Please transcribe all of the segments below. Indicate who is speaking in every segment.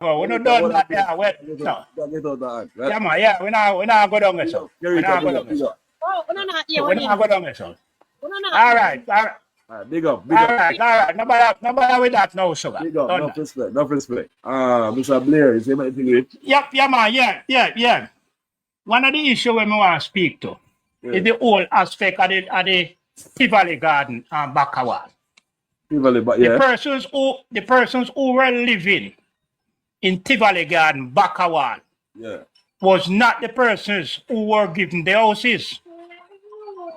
Speaker 1: we not done that. Yeah, no. Yeah, man. Yeah, we not go down there, so. We not go down there, so. We not go down there, so. All right.
Speaker 2: Big up.
Speaker 1: All right. Nobody with that now, sugar.
Speaker 2: Big up. Enough respect. Mr. Blair, you say anything with?
Speaker 1: Yep, yeah, man. Yeah. One of the issues we want to speak to is the whole aspect of the Tivoli Garden and Bakawal. The persons who were living in Tivoli Garden, Bakawal, was not the persons who were given the houses.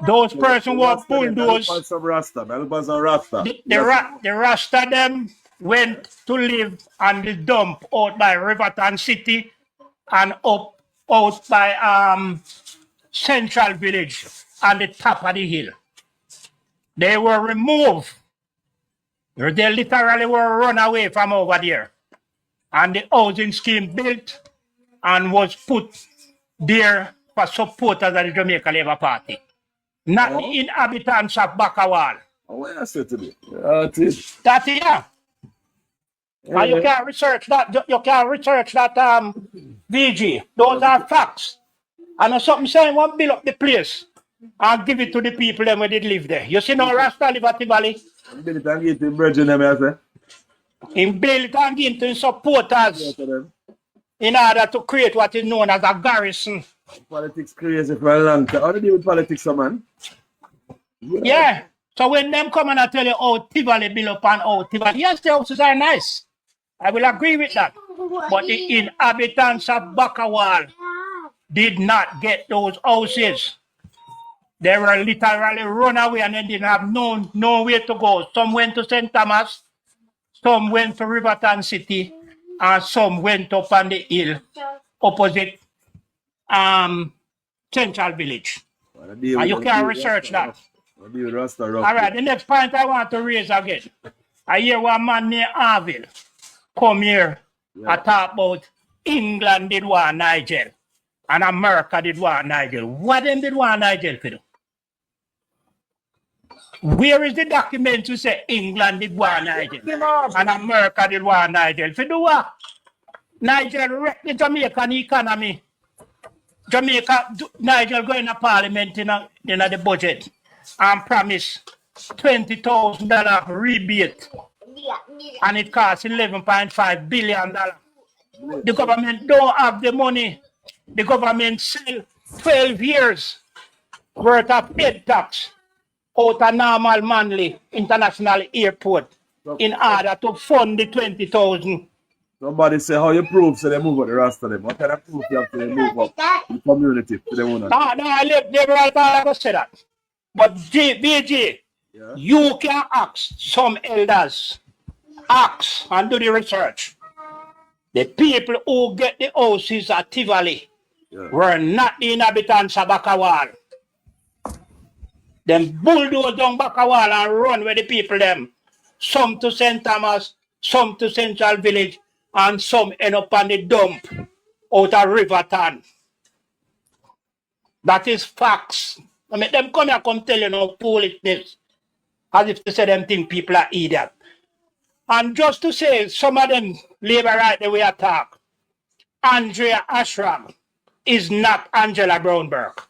Speaker 1: Those persons were bulldozed. The Rasta them went to live on the dump out by Riverton City and out by Central Village on the top of the hill. They were removed. They literally were run away from over there. And the housing scheme built and was put there for supporters of the Jamaican Labour Party. Not the inhabitants of Bakawal.
Speaker 2: What I said to me?
Speaker 1: That yeah. And you can research that. You can research that. VG. Those are facts. And something saying one build up the place and give it to the people them when they live there. You see no Rasta live at Tivoli.
Speaker 2: Build it and give it to Virgin them, I say.
Speaker 1: In build it and give it to his supporters in order to create what is known as a garrison.
Speaker 2: Politics crazy for a long time. How do you deal with politics, man?
Speaker 1: Yeah. So when them come and I tell you, oh, Tivoli build up and oh, Tivoli, yes, the houses are nice. I will agree with that. But the inhabitants of Bakawal did not get those houses. They were literally run away and they didn't have nowhere to go. Some went to St. Thomas, some went to Riverton City, and some went up on the hill opposite Central Village. And you can research that. All right, the next point I want to raise again. I hear one man named Arville come here and talk about England did want Nigel and America did want Nigel. What them did want Nigel for? Where is the document to say England did want Nigel and America did want Nigel? For do what? Nigel wrecked the Jamaican economy. Nigel going to parliament in the budget and promise $20,000 rebate. And it costs $11.5 billion. The government don't have the money. The government sell 12 years worth of head tax out of normal Manly International Airport in order to fund the 20,000.
Speaker 2: Somebody say how you prove so they move out the rest of them. What kind of proof you have to move up the community to the owner?
Speaker 1: No, I liberal to say that. But BG, you can ask some elders, ask and do the research. The people who get the houses at Tivoli were not the inhabitants of Bakawal. Them bulldoze down Bakawal and run with the people them. Some to St. Thomas, some to Central Village, and some end up on the dump out of Riverton. That is facts. I mean, them come here come tell you no foolishness. As if to say them think people are idiots. And just to say, some of them labor right the way I talk. Andrea Ashram is not Angela Brownberg.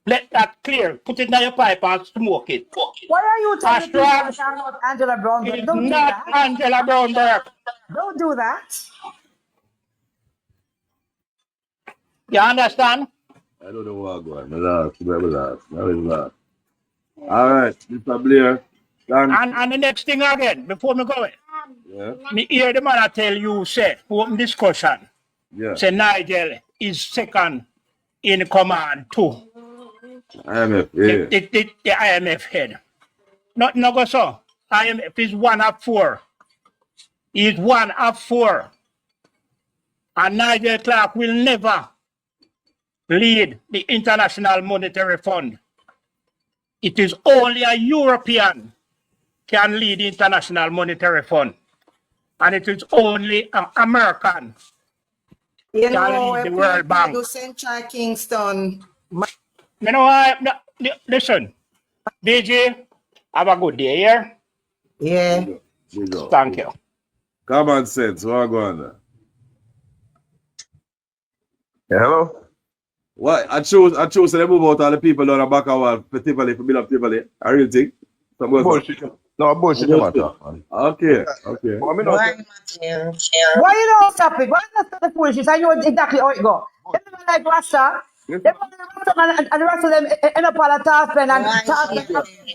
Speaker 1: Let that clear. Put it in your pipe and smoke it.
Speaker 3: Why are you talking about Angela Brownberg? Don't do
Speaker 1: not
Speaker 3: that.
Speaker 1: Angela Brownberg.
Speaker 3: Don't do that.
Speaker 1: You understand?
Speaker 2: I don't know what I'm going. All right, Mr. Blair.
Speaker 1: And the next thing again, before me go me hear the man I tell you, say, open discussion. Say Nigel is second in command too.
Speaker 2: IMF,
Speaker 1: the IMF head. No go so. IMF is 1 of 4. He's 1 of 4. And Nigel Clark will never lead the International Monetary Fund. It is only a European can lead the International Monetary Fund. And it is only an American
Speaker 3: can
Speaker 1: lead the World Bank.
Speaker 3: To Central Kingston.
Speaker 1: You know, listen, BJ, have a good day here.
Speaker 3: Yeah.
Speaker 1: Thank you.
Speaker 2: Common sense. What go on there?
Speaker 4: Yeah, hello?
Speaker 2: What? I chose to move out all the people down the back of wall for Tivoli, for build up Tivoli. I really think.
Speaker 4: Bullshit. No, bullshit the matter, man.
Speaker 2: Okay, okay.
Speaker 4: But I mean,
Speaker 3: Why you don't stop it? Why you don't stop the foolishness? I know exactly how it go. Everyone like Rasta. They want the Rasta and the Rasta them end up on a task and task and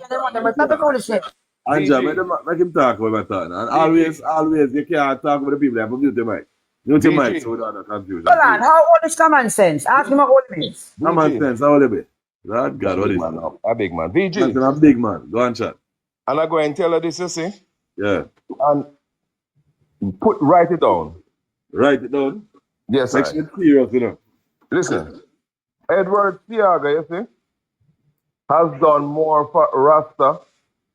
Speaker 3: they want them to stop the foolishness.
Speaker 2: Anja, make him talk about my talk. And always, you can't talk with the people that have mute the mic. Mute your mic so we don't have confusion.
Speaker 3: Hold on, how old is common sense? Ask him how old it is.
Speaker 2: Common sense, how old it be? Lord God, what is it?
Speaker 4: a big man. VG.
Speaker 2: I'm a big man. Go and chat.
Speaker 4: And I go and tell her this, you see?
Speaker 2: Yeah.
Speaker 4: And write it down.
Speaker 2: Write it down.
Speaker 4: Yes,
Speaker 2: Make
Speaker 4: sir.
Speaker 2: sure it's serious, you know.
Speaker 4: Listen. Edward Siaga, you see, has done more for Rasta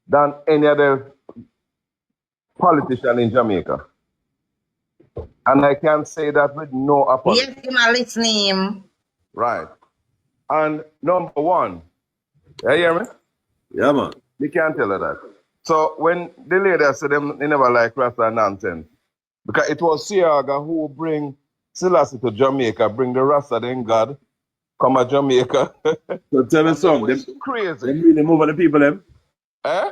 Speaker 4: than any other politician in Jamaica. And I can say that with no apology.
Speaker 5: Yes, my list name.
Speaker 4: Right. And number one, you hear me?
Speaker 2: Yeah, man.
Speaker 4: You can't tell her that. So when the lady said them, they never like Rasta nonsense. Because it was Siaga who bring Selassie to Jamaica, bring the Rasta then God, come to Jamaica.
Speaker 2: So tell me something. Them
Speaker 4: Crazy.
Speaker 2: Them really move on the people, them.
Speaker 4: Eh?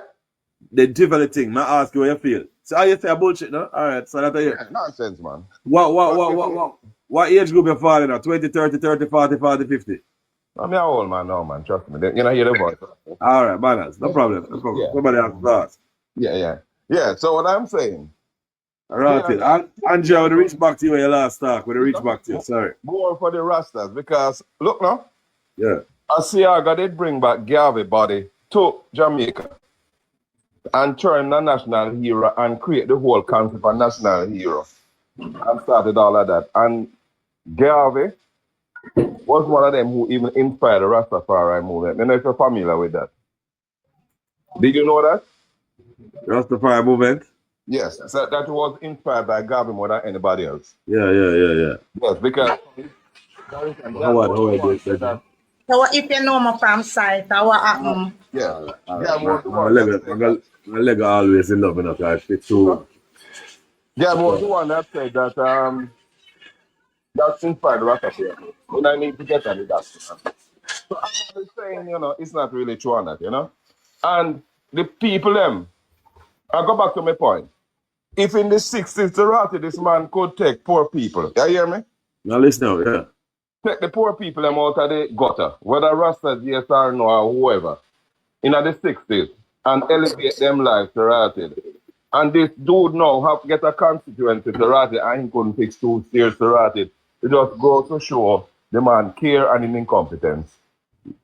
Speaker 2: They different thing. I ask you how you feel. So how you say bullshit, no? Alright, so that's it.
Speaker 4: Nonsense, man.
Speaker 2: What age group you fall in? 20, 30, 30, 40, 40, 50?
Speaker 4: I'm an old man now, man. Trust me. You know, hear the voice.
Speaker 2: Alright, banners. No problem. No problem.
Speaker 4: Yeah.
Speaker 2: Somebody has to ask.
Speaker 4: Yeah, so what I'm saying.
Speaker 2: Alright,
Speaker 4: Yeah.
Speaker 2: Andrea, I would reach back to you when you last talk. Would reach back to you, sorry.
Speaker 4: More for the Rastas because, look now,
Speaker 2: Yeah.
Speaker 4: Asiaga did bring back Garvey body to Jamaica and turn the national hero and create the whole concept of national hero and started all of that. And Garvey was one of them who even inspired the Rastafari movement. I don't know if you're familiar with that. Did you know that?
Speaker 2: Rastafari movement?
Speaker 4: Yes, so that was inspired by Garvey more than anybody else.
Speaker 2: Yeah.
Speaker 4: Yes, because
Speaker 2: Howard,
Speaker 5: So if you know me from site, what happened?
Speaker 4: yeah.
Speaker 2: My leg always in love enough. I fit too.
Speaker 4: Yeah, was the one that said that that's inspired the Rastafari. And I need to get on that. So I'm always saying, you know, it's not really true on that, you know. And the people them, I go back to my point. If in the 60s, Tarati, this man could take poor people. You hear me?
Speaker 2: Now listen now, yeah.
Speaker 4: Take the poor people them out of the gutter, whether Rastas, yes or no, or whoever, in the 60s, and elevate them lives to Tarati. And this dude now have get a constituency to Tarati, and he couldn't fix 2 stairs to Tarati. It just goes to show the man care and his incompetence.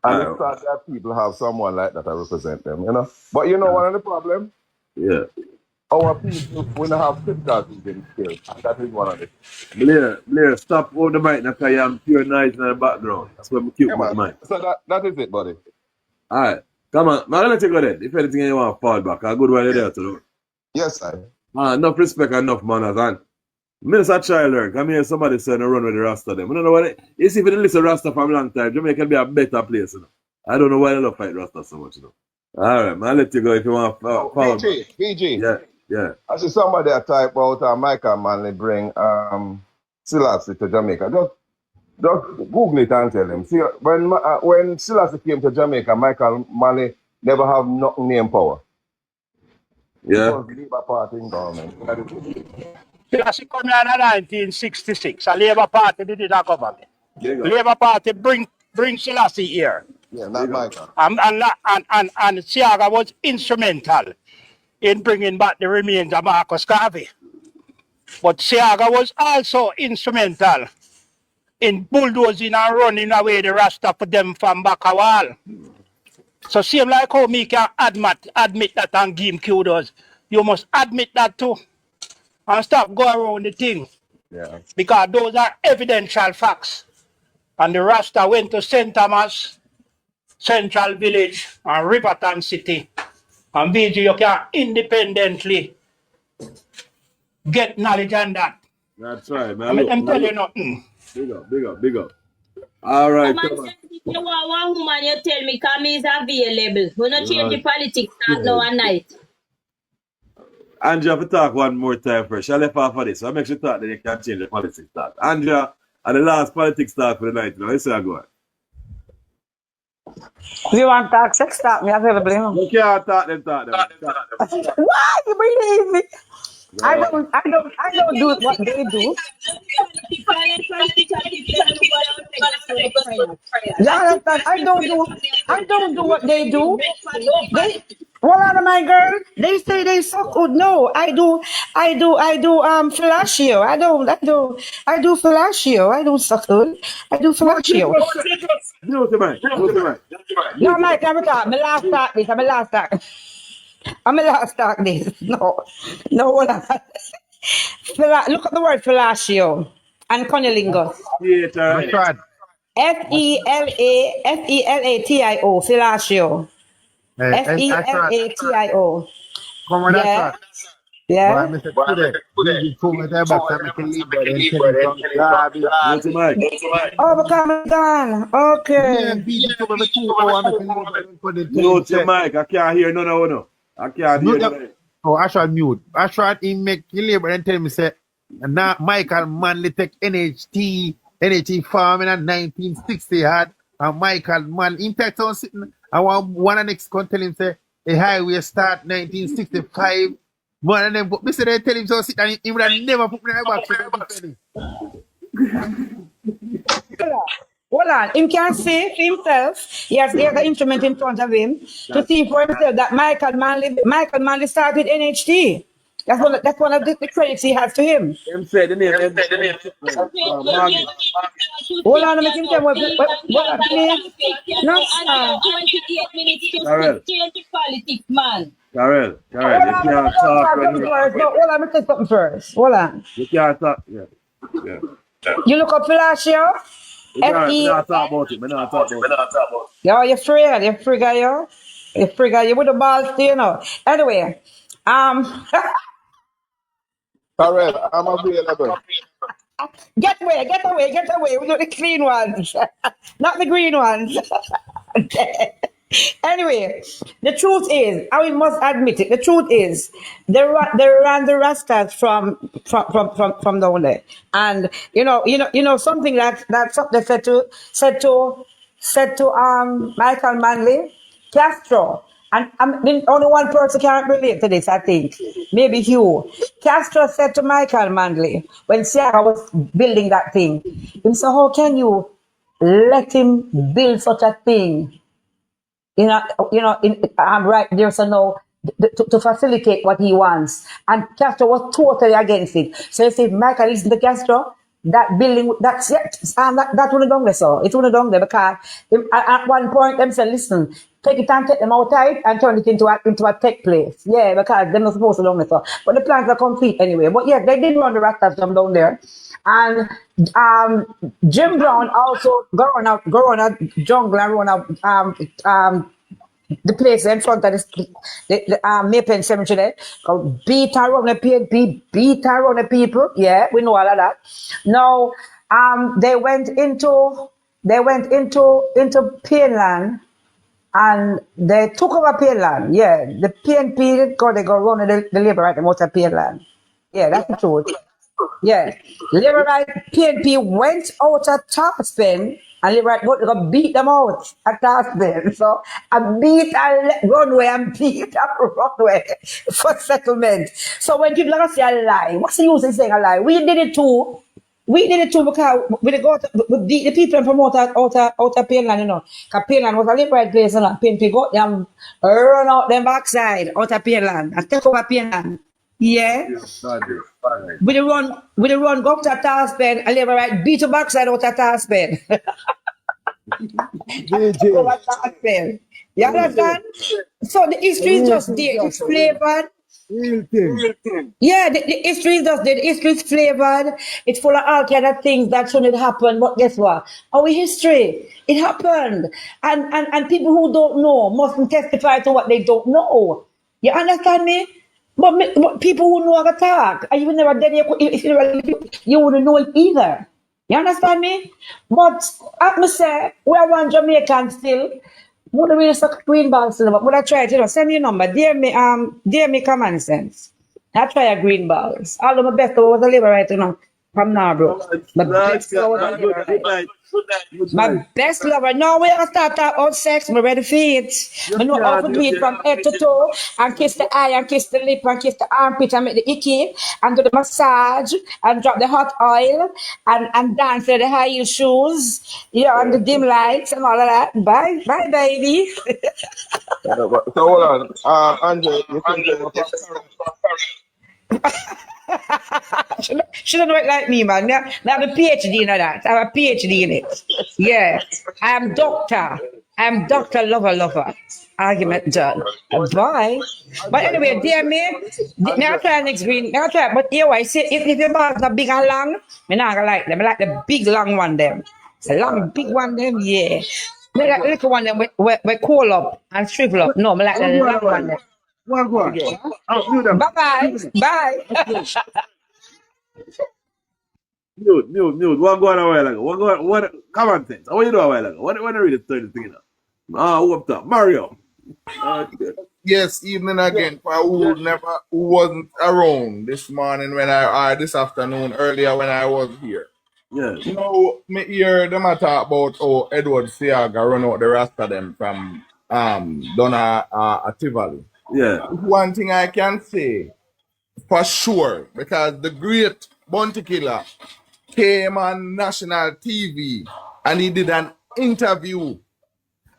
Speaker 4: And it's sad that people have someone like that to represent them, you know. But you know one of the problem?
Speaker 2: Yeah.
Speaker 4: Our people will have critical thinking skills. And that is one of it.
Speaker 2: Blair, stop on the mic now because I'm pure noise in the background. That's why I'm cute with the mic.
Speaker 4: So that is it, buddy.
Speaker 2: Alright. Come on. I'm going to take you there. If anything you want to fall back, I'll go while you're there to do.
Speaker 4: Yes, sir.
Speaker 2: Enough respect and enough manners. And Minister Child learn. Come here, somebody saying run with the Rasta them. I don't know what it is. If you listen to Rasta for a long time, Jamaica can be a better place, you know. I don't know why they don't fight Rasta so much, you know. Alright, man, I'll let you go if you want to follow.
Speaker 4: BG.
Speaker 2: Yeah.
Speaker 4: I see somebody that type out Michael Manley bring Selassie to Jamaica. Just Google it and tell him. See, when Selassie came to Jamaica, Michael Manley never have nothing name power.
Speaker 2: Yeah.
Speaker 4: It was Labour Party in government.
Speaker 1: Selassie come here in 1966. A Labour Party did it a government. Labour Party bring Selassie here.
Speaker 4: Yeah, not Michael.
Speaker 1: And Siaga was instrumental in bringing back the remains of Marcus Garvey. But Siaga was also instrumental in bulldozing and running away the Rasta for them from Bakawal. So same like how me can admit that and give him kudos. You must admit that too. And stop going around the thing.
Speaker 4: Yeah.
Speaker 1: Because those are evidential facts. And the Rasta went to St. Thomas, Central Village, and Riverton City. And VG, you can independently get knowledge on that.
Speaker 2: That's right, man.
Speaker 1: I'm telling you nothing.
Speaker 2: Big up. All right.
Speaker 6: Man said, if you want one woman, you tell me, come is available. We not change the politics now and night.
Speaker 2: Andrea, if you talk one more time first, I left off of this. So I make sure talk, then you can change the politics talk. Andrea, and the last politics talk for the night. Now, let's see how go on.
Speaker 3: If you want to talk sex, talk me available.
Speaker 2: You can't talk them.
Speaker 3: Why you believe me? I don't do what they do. You understand? I don't do what they do. They, well, out of my girl, they say they so good. No, I do fellatio. I do fellatio. I do suck good. I do fellatio.
Speaker 2: No, Mike.
Speaker 3: No, Mike, I'm last start this. I'm last start this. No, hold on. Look at the word fellatio and cunnilingus.
Speaker 2: Yeah,
Speaker 3: Felatio. Fellatio. Felatio.
Speaker 7: Come on,
Speaker 3: Yeah.
Speaker 7: that's
Speaker 3: Yeah.
Speaker 7: Mr. Today, you come with that back, I'm making leave, but then tell you from garbage.
Speaker 2: No, Mike.
Speaker 3: Oh, become gone.
Speaker 7: Yeah,
Speaker 3: Okay.
Speaker 7: people come with 2 hours, I'm making leave, but then put it
Speaker 2: No, Mike. I can't hear none of you. I can't hear none of you.
Speaker 7: Oh, I shall mute. I shall in make labor and tell me say now Michael Manley take NHT farming in 1960 had and Michael Man in fact on sitting I want one of next come tell him say a highway start 1965. One of them but Mr. They tell him so sit and he would have never put me in the box.
Speaker 3: Hold on. Him can see for himself. He has the instrument in front of him to see for himself that Michael Manley started NHT. That's one of the credits he has to him.
Speaker 2: Him say the name.
Speaker 3: Hold on, let me tell you what please. No,
Speaker 2: Carol.
Speaker 6: Politics, man.
Speaker 2: Carol, you can't talk when you...
Speaker 3: Hold on, let me say something first. Hold on.
Speaker 2: You can't talk. Yeah.
Speaker 3: You look up Fellatio?
Speaker 2: We not talk about it.
Speaker 3: Yo, you're afraid. You're frigga, yo. You're frigga. You with the balls, you know. Anyway,
Speaker 4: Carol, I'm available.
Speaker 3: get away. We do the clean ones, not the green ones. Anyway, the truth is, I must admit it. The truth is, they ran the Rastas from down there, and you know something that something said to Michael Manley, Castro, and only one person can relate to this. I think maybe Hugh. Castro said to Michael Manley when Sierra was building that thing, he said, "How can you let him build such a thing?" I'm right there, so no, to facilitate what he wants. And Castro was totally against it. So you say, Michael, listen to Castro, that building, that's it, and that wouldn't done there, so it wouldn't done there because at one point them said, listen, take it and take them outside and turn it into a tech place. Yeah, because they're not supposed to done there, so. But the plans are complete anyway. But yeah, they did run the Rastas from down there. And Jim Brown also go on a jungle and run the place in front of the Maple Cemetery. Go beat around the PNP, beat around the people. Yeah, we know all of that. Now they went into Painland and they took over Painland. Yeah, the PNP they go run the labor right out of Painland. Yeah, that's the truth. Yeah, Liberal PNP went out at Taspin and Liberal go beat them out at Taspin. So I beat a runway and beat a runway for settlement. So when people are say a lie, what's the use in saying a lie? We did it too. Because we beat the people from out of Painland, you know. Because Painland was a liberal place, you know. PNP got them, run out them backside out of Painland and take over Painland. Yeah. With the run, go up to Taspin and leave right, beat the backside out of Taspin. Over Taspin. You understand? So the history is just there. It's flavored. Yeah, the history is just there. The history is flavored. It's full of all kind of things that shouldn't happen. But guess what? Our history, it happened. And people who don't know mustn't testify to what they don't know. You understand me? But people who know how to talk, and even never did you wouldn't know it either. You understand me? But I must say, we are one Jamaican still. Would really suck green ball still, but would I try it, send me a number, dear me common sense. I try a green balls. Although my best was a liberator, you know, from Narbrook. My best
Speaker 2: That's
Speaker 3: was a
Speaker 2: good. Good
Speaker 3: liberator.
Speaker 2: night. Good
Speaker 3: My
Speaker 2: night.
Speaker 3: best lover. No, we are start talk about sex. Me ready for it.
Speaker 2: You
Speaker 3: Me know how to
Speaker 2: can,
Speaker 3: do
Speaker 2: you
Speaker 3: it
Speaker 2: can.
Speaker 3: from head to toe and kiss the eye and kiss the lip and kiss the armpit and make the icky and do the massage and drop the hot oil and dance with the high heel shoes, yeah, and the dim lights and all of that. Bye, bye, baby.
Speaker 4: So hold on. Andre, you think you were from
Speaker 3: She don't know it like me, man. I have a PhD in that. I have a PhD in it. Yeah. I am doctor. I'm Dr. Lover. Argument done. Bye. But
Speaker 4: Andre,
Speaker 3: anyway, dear me, may I
Speaker 4: Andre,
Speaker 3: try next green? May I try? But here I say, if your balls are big and long, me not gonna like them. I like the big long one them. The long big one them, yeah. Me like the little one them we call up and shrivel up. No, me like the
Speaker 2: One go on a
Speaker 3: long one
Speaker 2: while.
Speaker 3: them.
Speaker 2: One go on. Oh, mute them.
Speaker 3: Bye bye. Bye.
Speaker 2: Mute. One go on a while ago. One go on. What? Common sense. What you do a while ago? What I really turn the thing up? Who up top? Mario. Okay.
Speaker 8: Yes, evening again for who wasn't around this morning when this afternoon earlier when I was here.
Speaker 2: Yes.
Speaker 8: You know, me hear them a talk about how Edward Seaga run out the rest of them from Donna Tivoli.
Speaker 2: Yeah.
Speaker 8: One thing I can say for sure, because the great bounty killer came on national TV and he did an interview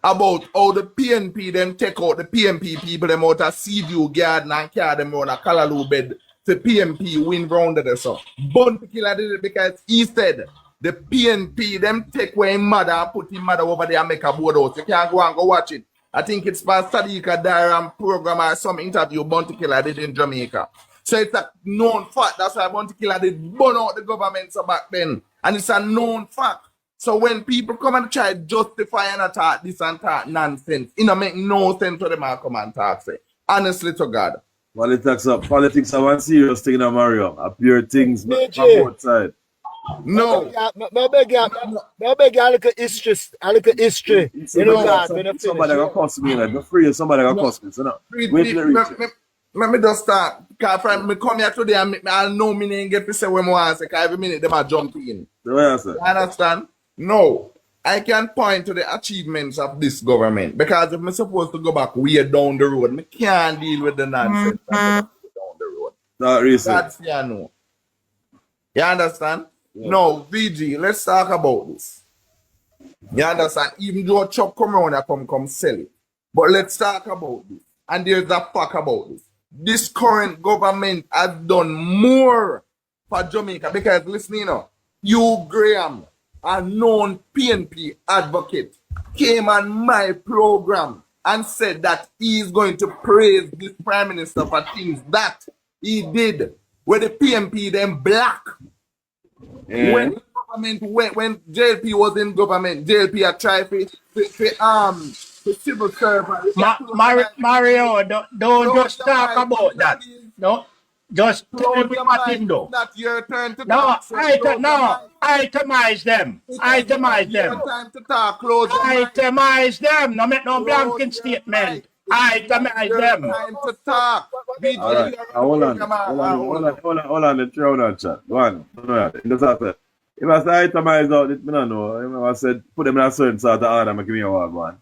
Speaker 8: about how the PNP them take out the PNP people them out of Seaview Garden and carry them on a Callaloo bed to PNP win round there. So Bounty Killer did it because he said the PNP them take away him mother and put him mother over there and make a board out. You can't go and go watch it. I think it's by Sadiqa Daram program or some interview Bounty Killer did in Jamaica. So it's a known fact. That's why Bounty Killer did burn out the government so back then. And it's a known fact. So when people come and try to justify and attack this and that nonsense, it don't make no sense to them and come and talk say. Honestly to God.
Speaker 2: Politics are one serious thing now, Mario. Appear things from both sides.
Speaker 8: No.
Speaker 9: Me beg you a little history. You know that when you
Speaker 2: Somebody
Speaker 9: finish.
Speaker 2: gonna cost me, like, the free somebody gonna cost me, so no. Wait till they reach it.
Speaker 8: Let me just start. Because from me come here today and I know me name get to say what I want to say, because every minute them are jumping in.
Speaker 2: The way I say.
Speaker 8: You understand? No. I can point to the achievements of this government. Because if I'm supposed to go back way down the road, I can't deal with the nonsense down the road.
Speaker 2: Not recent.
Speaker 8: That's yeah, no. You understand? Yeah. No, VG, let's talk about this. You understand? Even though Chuck come around and come sell it. But let's talk about this. And there's a fact about this. This current government has done more for Jamaica. Because listen, you know, Hugh Graham, a known PNP advocate, came on my program and said that he is going to praise this prime minister for things that he did with the PNP them black.
Speaker 2: Yeah.
Speaker 8: When the government when JLP was in government, JLP had tried to civil servant.
Speaker 1: Mario, don't just talk about that. No, just tell me what him do.
Speaker 8: Not your turn to
Speaker 1: No,
Speaker 8: talk. So
Speaker 1: itemize them. Itemize them.
Speaker 8: Your time to talk. Close your mic.
Speaker 1: Itemize them. No make no blanket statement. Itemize
Speaker 8: Your
Speaker 1: them.
Speaker 8: time to talk.
Speaker 2: All right. Hold on. The throne on chat. Go on. That's after. If I say itemize out, it, I don't know. If I said put them in a certain sort of order, give me a word, man.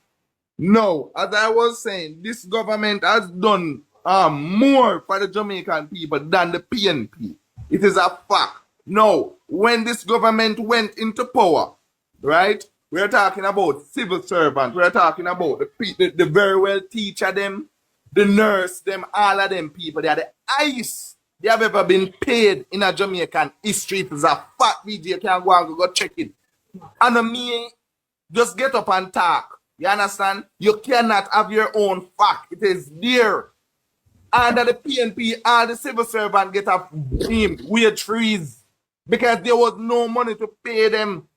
Speaker 8: No, as I was saying, this government has done more for the Jamaican people than the PNP. It is a fact. No, when this government went into power, right? We're talking about civil servants. We're talking about the very well teacher them, the nurse them, all of them people. They are the highest they have ever been paid in a Jamaican history. It is a fact. VJ can go and go check it. And me, just get up and talk. You understand? You cannot have your own fact. It is there. Under the PNP, all the civil servants get a weird trees because there was no money to pay them.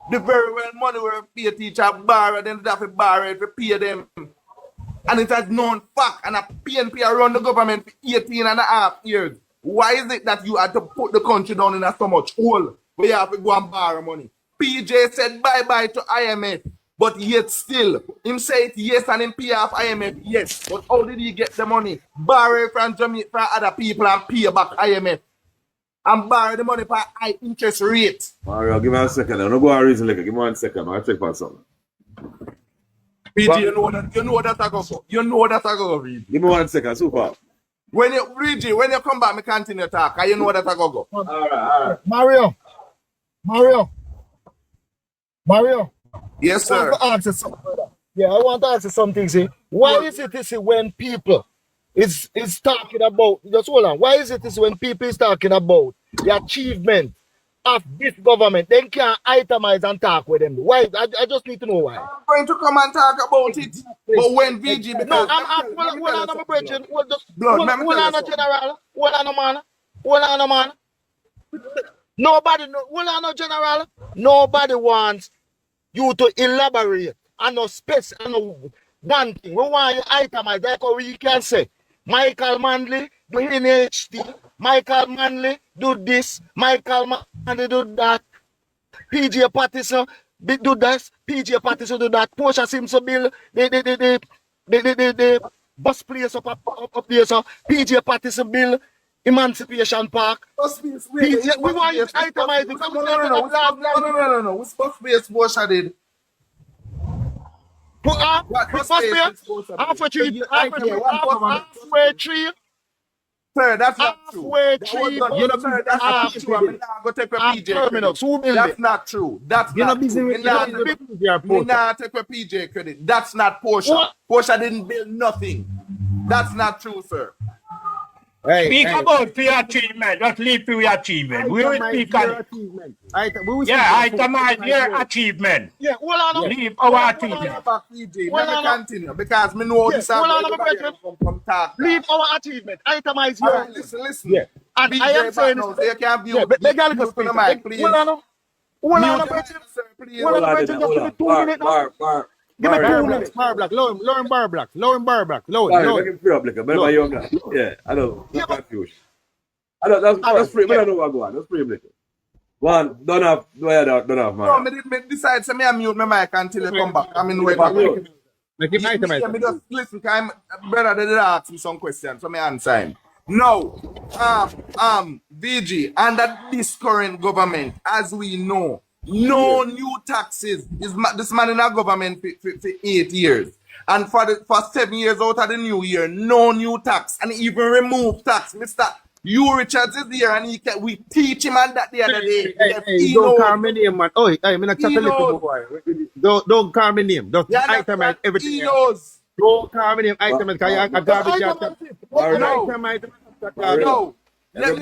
Speaker 8: The very well money were pay teacher borrow, then they have to borrow it to pay them. And it has known fact. And a PNP around the government for 18 and a half years. Why is it that you had to put the country down in a so much hole where you have to go and borrow money? PJ said bye-bye to IMF. But yet still, him say it yes and him pay off IMF, yes. But how did he get the money? Borrow from Jamaica from other people and pay back IMF. And borrow the money for high interest rate.
Speaker 2: Mario, give me a second. I'm not going to reason like give me 1 second. I'll check for something.
Speaker 8: PG, you know that I go for. You know that I go for.
Speaker 2: Give me 1 second, super.
Speaker 8: When you come back, me continue talk. You know that I go.
Speaker 2: All right.
Speaker 9: Mario.
Speaker 8: Yes, sir.
Speaker 9: I want to ask you something, brother. Yeah, I want to ask you something. See, why is it this when people is talking about just hold on? Why is it this when people is talking about the achievement of this government, they can't itemize and talk with them? Why? I just need to know why.
Speaker 8: I'm going to come and talk about it. But when VG, because
Speaker 9: No, I'm hold on, my brethren. Hold on,
Speaker 8: Blood,
Speaker 9: general. Hold on, man. Nobody, hold on, no general. Nobody wants you to elaborate on no space, on no one thing. We want you itemize, like how we can say, Michael Manley do NHT, Michael Manley do this, Michael Manley do that, PJ Patterson do this, PJ Patterson do that, Portia Simpson bill, the bus place up there, so PJ Patterson bill, Emancipation Park. We want you to itemize it.
Speaker 8: No. What's bus space Portia did?
Speaker 9: Halfway tree.
Speaker 8: Sir, that's not true.
Speaker 9: Halfway tree.
Speaker 8: Sir, that's not true. I'm not going to take a PJ credit. That's not true. That's not true. Me not take a PJ credit. That's not Portia. Portia didn't build nothing. That's not true, sir.
Speaker 1: Speak about your achievement. Just leave to your achievement. We will speak on it. Itemize your achievement.
Speaker 9: Yeah, hold on.
Speaker 1: Leave our achievement.
Speaker 8: Let me continue because me know this from talk.
Speaker 9: Leave our achievement. Itemize your.
Speaker 8: Listen.
Speaker 9: Yeah. And I am saying
Speaker 8: you can't be
Speaker 9: on
Speaker 8: the mic, please.
Speaker 9: Hold on, brethren. Hold on, brethren. Just give me 2 minutes now. Give me 2 minutes. Bar block. Low him bar block.
Speaker 2: Yeah, I don't know. Confused. That's free. I don't know what going on. That's free. One, don't have, man.
Speaker 8: No, me decide to me I mute my mic until you come back. I mean, wait back.
Speaker 7: Make him itemize.
Speaker 8: Me just listen, because brother, they did ask me some questions, so me answer him. No, VG, under this current government, as we know, no new taxes. This man in our government for 8 years. And for 7 years out of the new year, no new tax. And even remove tax. Mr. Hugh Richards is here and we teach him on that the other day.
Speaker 7: Hey, don't call me name, man. Oh, hey, me not chat a little boy. Don't call me name. Just itemize everything.
Speaker 8: He knows.
Speaker 7: Don't call me name. Itemize because you're a garbage.
Speaker 8: No. Let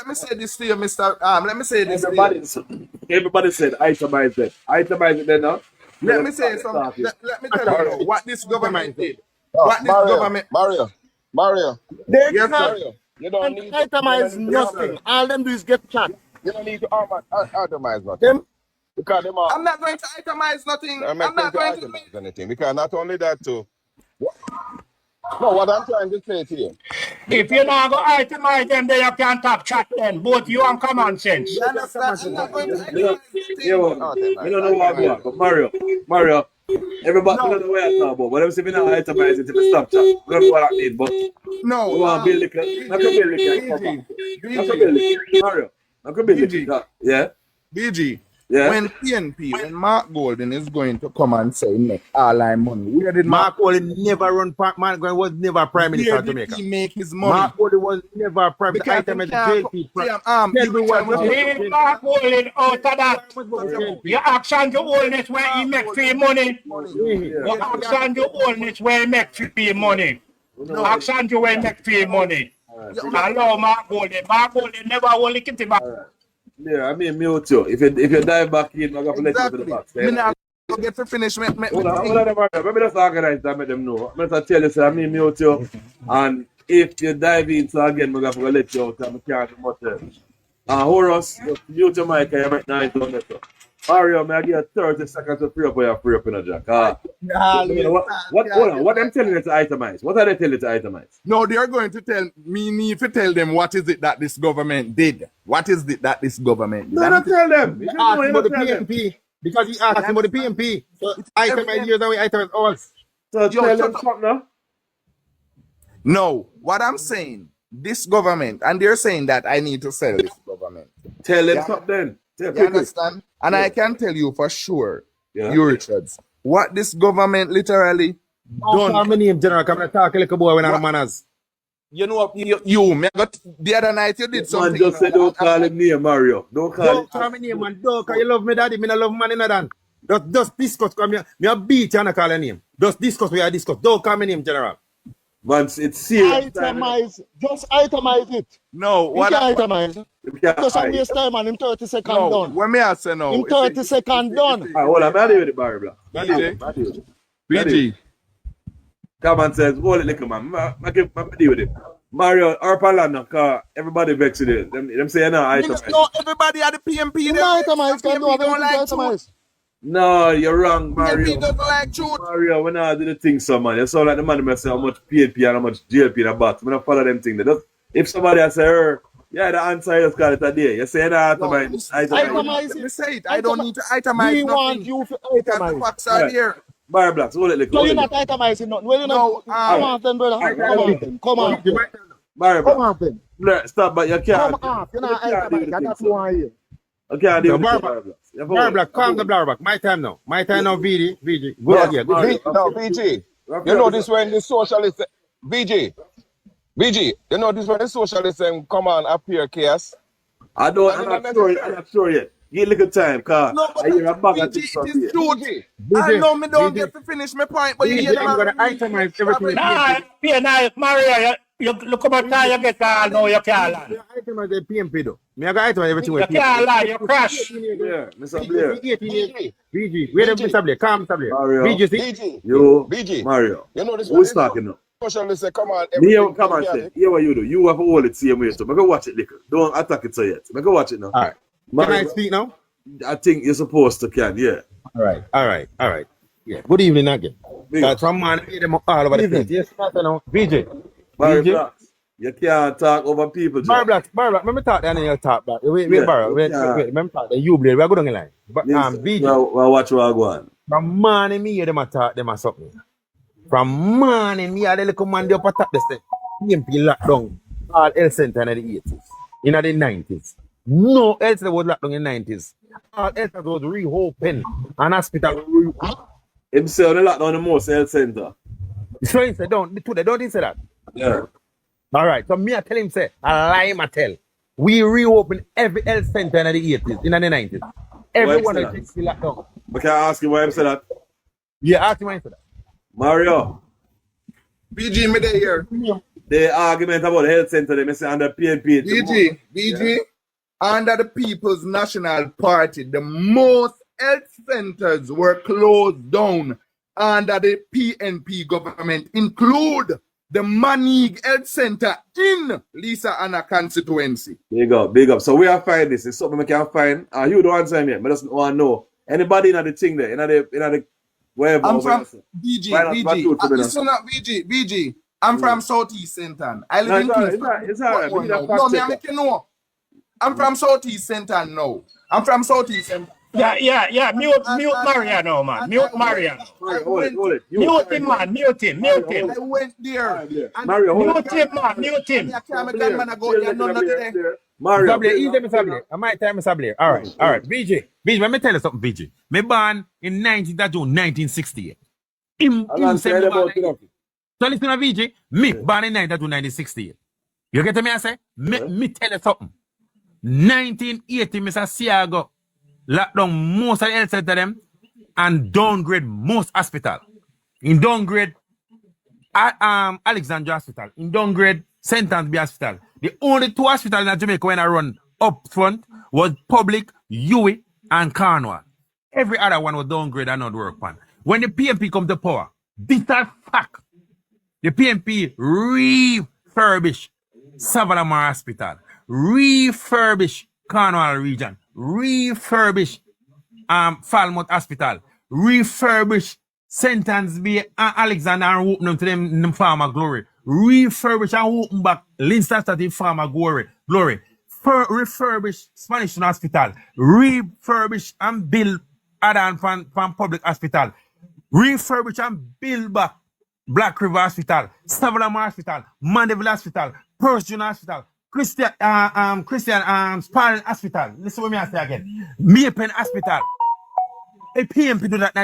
Speaker 8: me say this to you, Mr. Let me say this to you.
Speaker 2: Everybody said itemize it. Itemize it then, no?
Speaker 8: Let me say something. Let me tell you what this government did. What this government...
Speaker 4: Mario.
Speaker 8: Yes,
Speaker 4: Mario. You don't need
Speaker 9: to itemize nothing. All them do is get chat.
Speaker 4: You don't need to itemize nothing. Because
Speaker 8: I'm not going to itemize nothing. I'm not going to itemize
Speaker 4: anything. Because not only that too. No, what I'm trying to say to you.
Speaker 1: If you're not going to itemize them, then you can't talk chat then. Both you and common sense.
Speaker 8: I'm not going to itemize
Speaker 2: I don't know what I'm doing, but Mario, everybody don't know what I'm talking about. But if you not itemize it, if you stop chat, I don't know what I need, but
Speaker 8: no.
Speaker 2: We want to build liquor. Not to build liquor. Mario, not to build liquor. Yeah?
Speaker 8: BG.
Speaker 2: Yeah.
Speaker 8: When PNP, when Mark Golden is going to come and say make all our money, where did
Speaker 7: Mark Golden never run? Mark Golden was never prime minister of Jamaica.
Speaker 8: He make his money?
Speaker 7: Mark Golden was never prime minister. Item at Jlp.
Speaker 1: Leave Mark Golden out of that. You ask Andrew Holness where he make free money. You ask Andrew Holness where he make free money. Ask Andrew where he make free money. Allow Mark Golden. Mark Golden never only get it back.
Speaker 2: Yeah, I mean, mute you. If you dive back in, I'm going to let you to the box.
Speaker 8: I'm not going to get to finish.
Speaker 2: Hold on. Let me just organize that, make them know. I'm going to tell you, so I mean, mute you. And if you dive in, so again, I'm going to let you out. I'm going to much else. Horus, mute your mic, and you might not do that. Mario, may I give you 30 seconds to free up or you're free up in a jack? What I'm telling you to itemize? What are they telling you to itemize?
Speaker 8: No, they are going to tell me, need to tell them what is it that this government did. What is it that this government did?
Speaker 2: No, don't tell them.
Speaker 7: Ask about the PNP. Because he asked him about the PNP. So itemize years away, itemize all.
Speaker 2: So
Speaker 8: Yo,
Speaker 2: tell
Speaker 8: shut
Speaker 2: them
Speaker 8: up.
Speaker 2: something now.
Speaker 8: No, what I'm saying, this government, and they're saying that I need to sell this government.
Speaker 2: Tell them
Speaker 8: Yeah.
Speaker 2: something then. Tell
Speaker 8: You
Speaker 2: quickly.
Speaker 8: understand? And I can tell you for sure,
Speaker 2: Yeah.
Speaker 8: you Richards, what this government literally
Speaker 7: Don't call
Speaker 8: done.
Speaker 7: me name, General. Come and talk like a boy when I'm manners.
Speaker 8: You know what? Me, I got the other night you did
Speaker 2: Man,
Speaker 8: something.
Speaker 2: just say don't call him name, Mario. Don't call him.
Speaker 7: Don't call me name, man. Don't, cause you love me, daddy. Me not love man in that. Just discuss. Cause me a beat you and I call your name. Just discuss what you discuss. Don't call me name, General.
Speaker 2: Man, it's serious.
Speaker 9: Itemize. Just itemize it.
Speaker 8: No,
Speaker 9: You
Speaker 8: what
Speaker 9: can't itemize.
Speaker 2: You can't
Speaker 9: Just a
Speaker 2: hide.
Speaker 9: waste time, man. In 30 seconds
Speaker 8: no,
Speaker 9: done.
Speaker 8: when me I say no.
Speaker 9: In 30 seconds done.
Speaker 2: Alright, hold on. I'm with it, Barry Black.
Speaker 8: BG.
Speaker 2: BG.
Speaker 8: BG.
Speaker 2: Come and says, hold it, little man. I deal with it. Mario, our Palana, cause everybody vex with it. Them say, no, I
Speaker 8: No, everybody at the PMP.
Speaker 9: You
Speaker 8: them
Speaker 9: can't itemize. Can
Speaker 8: PMP
Speaker 9: do everything
Speaker 8: don't like
Speaker 9: to itemize.
Speaker 2: No, you're wrong, Mario.
Speaker 8: PMP doesn't like truth.
Speaker 2: Mario, when I do the thing, so man, you sound like the man who say how much PNP and how much Jlp in a bat. I'm not follow them things. If somebody has say, yeah, the answer is call it a day. You say, nah,
Speaker 9: Itemize
Speaker 8: Let me
Speaker 9: it.
Speaker 8: say it. I don't need to itemize
Speaker 9: We want
Speaker 8: nothing.
Speaker 9: you to
Speaker 8: Because the
Speaker 9: itemize.
Speaker 8: facts are there.
Speaker 2: Barry Blacks, hold it, little.
Speaker 9: So
Speaker 2: Hold
Speaker 9: you're
Speaker 2: it,
Speaker 9: not
Speaker 2: little.
Speaker 9: itemizing nothing. Well, you
Speaker 8: No,
Speaker 9: know, come on then, brother. Come on then. Come on then.
Speaker 2: Barry
Speaker 9: Come
Speaker 2: Blacks.
Speaker 9: on then.
Speaker 2: Look, stop, but you
Speaker 9: Come
Speaker 2: can't.
Speaker 9: on. You're not
Speaker 2: You can't do
Speaker 9: itemizing.
Speaker 2: the
Speaker 9: That's
Speaker 2: thing,
Speaker 9: what
Speaker 2: so.
Speaker 9: you want here.
Speaker 2: I can't deal
Speaker 7: No,
Speaker 2: with it,
Speaker 7: Barry
Speaker 2: Barry Blacks. You have to
Speaker 7: Barry
Speaker 2: hold it.
Speaker 7: Black, calm the Barry Black. My time now. My time now, VD. Go
Speaker 4: Yes,
Speaker 7: again.
Speaker 2: Mario,
Speaker 4: No, BG. You know this when the socialists, BG, you know this when the socialists come on appear chaos.
Speaker 2: I'm not sure yet. Give a little time, cause
Speaker 8: No, but
Speaker 2: I hear a bag of
Speaker 8: BG,
Speaker 2: things from
Speaker 8: it is
Speaker 2: here.
Speaker 8: truth. I know me don't get to finish my point, but you hear them
Speaker 7: I'm gonna
Speaker 8: already.
Speaker 7: itemize everything with
Speaker 1: Nah,
Speaker 7: PNP.
Speaker 1: P&I, Mario, you look about time you get all now, you can't
Speaker 7: Me
Speaker 1: land.
Speaker 7: itemize the PNP though. Me I got itemize everything
Speaker 1: You
Speaker 7: with
Speaker 1: can't
Speaker 7: PNP.
Speaker 1: land, you crash.
Speaker 2: Yeah, Mr. Blair.
Speaker 7: VG. Wait a minute, Mr. Blair. Calm, Mr. Blair.
Speaker 2: Mario.
Speaker 7: VG, see?
Speaker 4: BG,
Speaker 2: You,
Speaker 4: BG.
Speaker 2: Mario.
Speaker 4: You know this
Speaker 2: Who's
Speaker 4: when
Speaker 2: talking now?
Speaker 4: socialists come on
Speaker 2: Me here,
Speaker 4: everything.
Speaker 2: come on, say. Hear what you do. You have to hold it same way, so make a watch it, little. Don't attack it so yet. Make a watch it now.
Speaker 7: All right. Can
Speaker 2: Mario,
Speaker 7: I speak now?
Speaker 2: I think you're supposed to, can, yeah.
Speaker 7: All right. Yeah. Good evening again.
Speaker 2: Me.
Speaker 7: From man, them all over the place. Yes, now. VJ.
Speaker 2: Mario
Speaker 7: VJ.
Speaker 2: Blacks. You can't talk over people, Joe.
Speaker 7: Barry Black, let me talk and then you talk back. Wait,
Speaker 2: Yeah,
Speaker 7: Barry, wait,
Speaker 2: yeah.
Speaker 7: let me talk. You blade, we're good on the line. But VJ.
Speaker 2: Well, watch what I go on.
Speaker 7: From morning me hear them attack them or something. From morning me hear the little man they up attack the state. PMP locked down all health center in the 80s. In the 90s. No health center was locked down in the 90s. All health center was reopened. And hospital
Speaker 2: Himself, they lock down the most health center.
Speaker 7: so he said, don't he say that.
Speaker 2: Yeah.
Speaker 7: All right. So me I tell him say, I lie I tell. We reopen every health center in the 80s, in the 90s. Everyone
Speaker 2: Why
Speaker 7: is locked down.
Speaker 2: But can I ask you why I said that?
Speaker 7: Yeah, ask him why he said that.
Speaker 2: Mario,
Speaker 8: BG, me there here.
Speaker 2: the argument about the health center, they say under PNP.
Speaker 8: BG, under the People's National Party, the most health centers were closed down under the PNP government, include the Manig Health Center in Lisa Anna constituency.
Speaker 2: Big up. So we have find this. It's something we can find. You don't answer me yet. I just want to know. Anybody in the thing there, in the wherever.
Speaker 8: I'm from
Speaker 2: BG.
Speaker 8: Listen up, BG. I'm from Southeast Central. I live in Kingston.
Speaker 2: It's all right.
Speaker 8: No, me, I make you know. I'm from Southeast Central now. I'm from Southeast Central.
Speaker 1: Yeah. Mute Mario now, man. Mute Mario.
Speaker 2: Hold it.
Speaker 1: Mute him, man. Mute him.
Speaker 8: I went there.
Speaker 2: Mario, hold
Speaker 1: Mute him, man. Mute him.
Speaker 8: I can't make that man go there. No, not there.
Speaker 2: Mario.
Speaker 7: Mr. Blair, easy, Mr. Blair. I might tell Mr. Blair. All right. VJ, let me tell you something, VJ. Me born in 1968. So listen to VJ, me born in 1968. You get to me, I say? Me tell you something. 1980, Mr. Siago locked down most of the health center them and downgrade most hospital. In downgrade Alexandra Hospital, in downgrade St. Anthony Hospital. The only two hospitals in Jamaica when I run up front was Public, Huey, and Cornwall. Every other one was downgrade and not work on. When the PNP come to power, this is fact. The PNP refurbish Savannah Hospital, refurbish Cornwall region, refurbish Falmouth Hospital, refurbish St. Anne's Bay and Alexander and open them to them Farmer Glory. Refurbish and open back Linster State Farmer Glory. Refurbish Spanish Hospital. Refurbish and build add on from public hospital. Refurbish and build back Black River Hospital, Savalam Hospital, Mandeville Hospital, Perth Junior Hospital, Christian Sparring Hospital. Listen what me I say again. Maypen Hospital. A PMP do that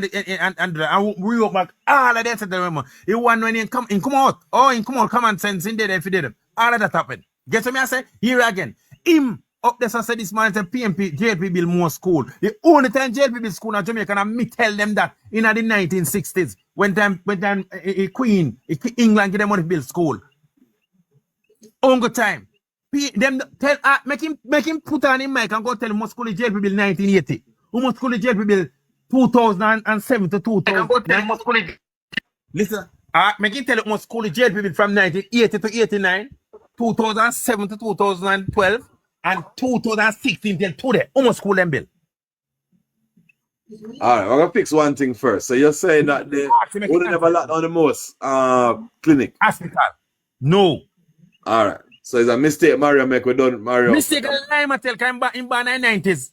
Speaker 7: and reopen back all of that. Remember, he one when he come out. Oh, in come out, common sense in there if he did. All of that happened. Guess what me I say? Here again. Him up there say this man is a PMP, Jlp build more school. The only time Jlp build school in Jamaica, and me tell them that in the 1960s, when Queen, England give them money to build school. Ongo time. Them tell make him put on him mic and go tell him what school Jlp build 1980. Who must school Jlp build 2007 to 2000. Listen, make him tell him what school Jlp build from 1980 to 89, 2007 to 2012. And 2016 till today, almost school them bill.
Speaker 2: All right, we're gonna fix one thing first. So you're saying that they would never locked on the most clinic?
Speaker 7: Hospital. No.
Speaker 2: All right. So it's a mistake Mario make we done Mario.
Speaker 7: Mistake lie, I tell him in the 90s.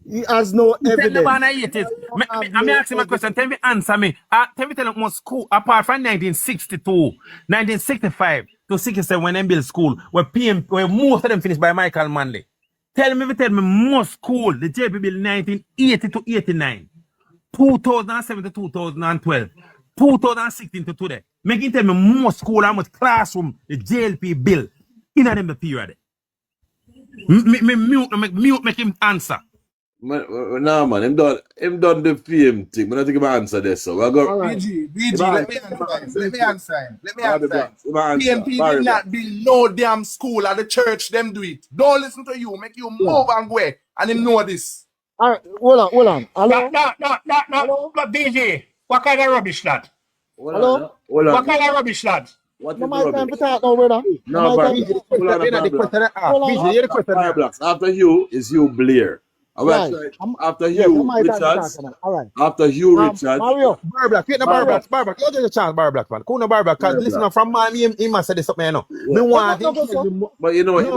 Speaker 9: He has no evidence.
Speaker 7: I'm asking my question. Tell me, answer me. Tell me, most school apart from 1962, 1965 to 67 when they built school, where most of them finished by Michael Manley. Tell me most school the JP built 1980 to 89, 2007 to 2012, 2016 to today. Make him tell me most school how much classroom the JLP built in them period. Make him answer.
Speaker 2: No man, him done the PM thing. I don't think him answer this. So we're going.
Speaker 8: Right. BG, let me answer him. PMP did not build no damn school at the church. Them do it. Don't listen to you. Make you move and go. And him know this.
Speaker 9: All right, hold on. Hello?
Speaker 1: No. But BG, what kind of rubbish that?
Speaker 9: Hello?
Speaker 1: What kind of rubbish that?
Speaker 2: What
Speaker 9: No, my time to talk now, brother.
Speaker 2: No, but after you is you Blair.
Speaker 9: Right.
Speaker 2: After you, Richards.
Speaker 9: All right.
Speaker 2: After you, Richards.
Speaker 9: Mario.
Speaker 7: Barbara, wait, no Barbara. You get a chance, Barbara, man. Cool, no Barbara. Because listen, from man, he must say this up, man. No. Me want him.
Speaker 2: But you know what?
Speaker 7: You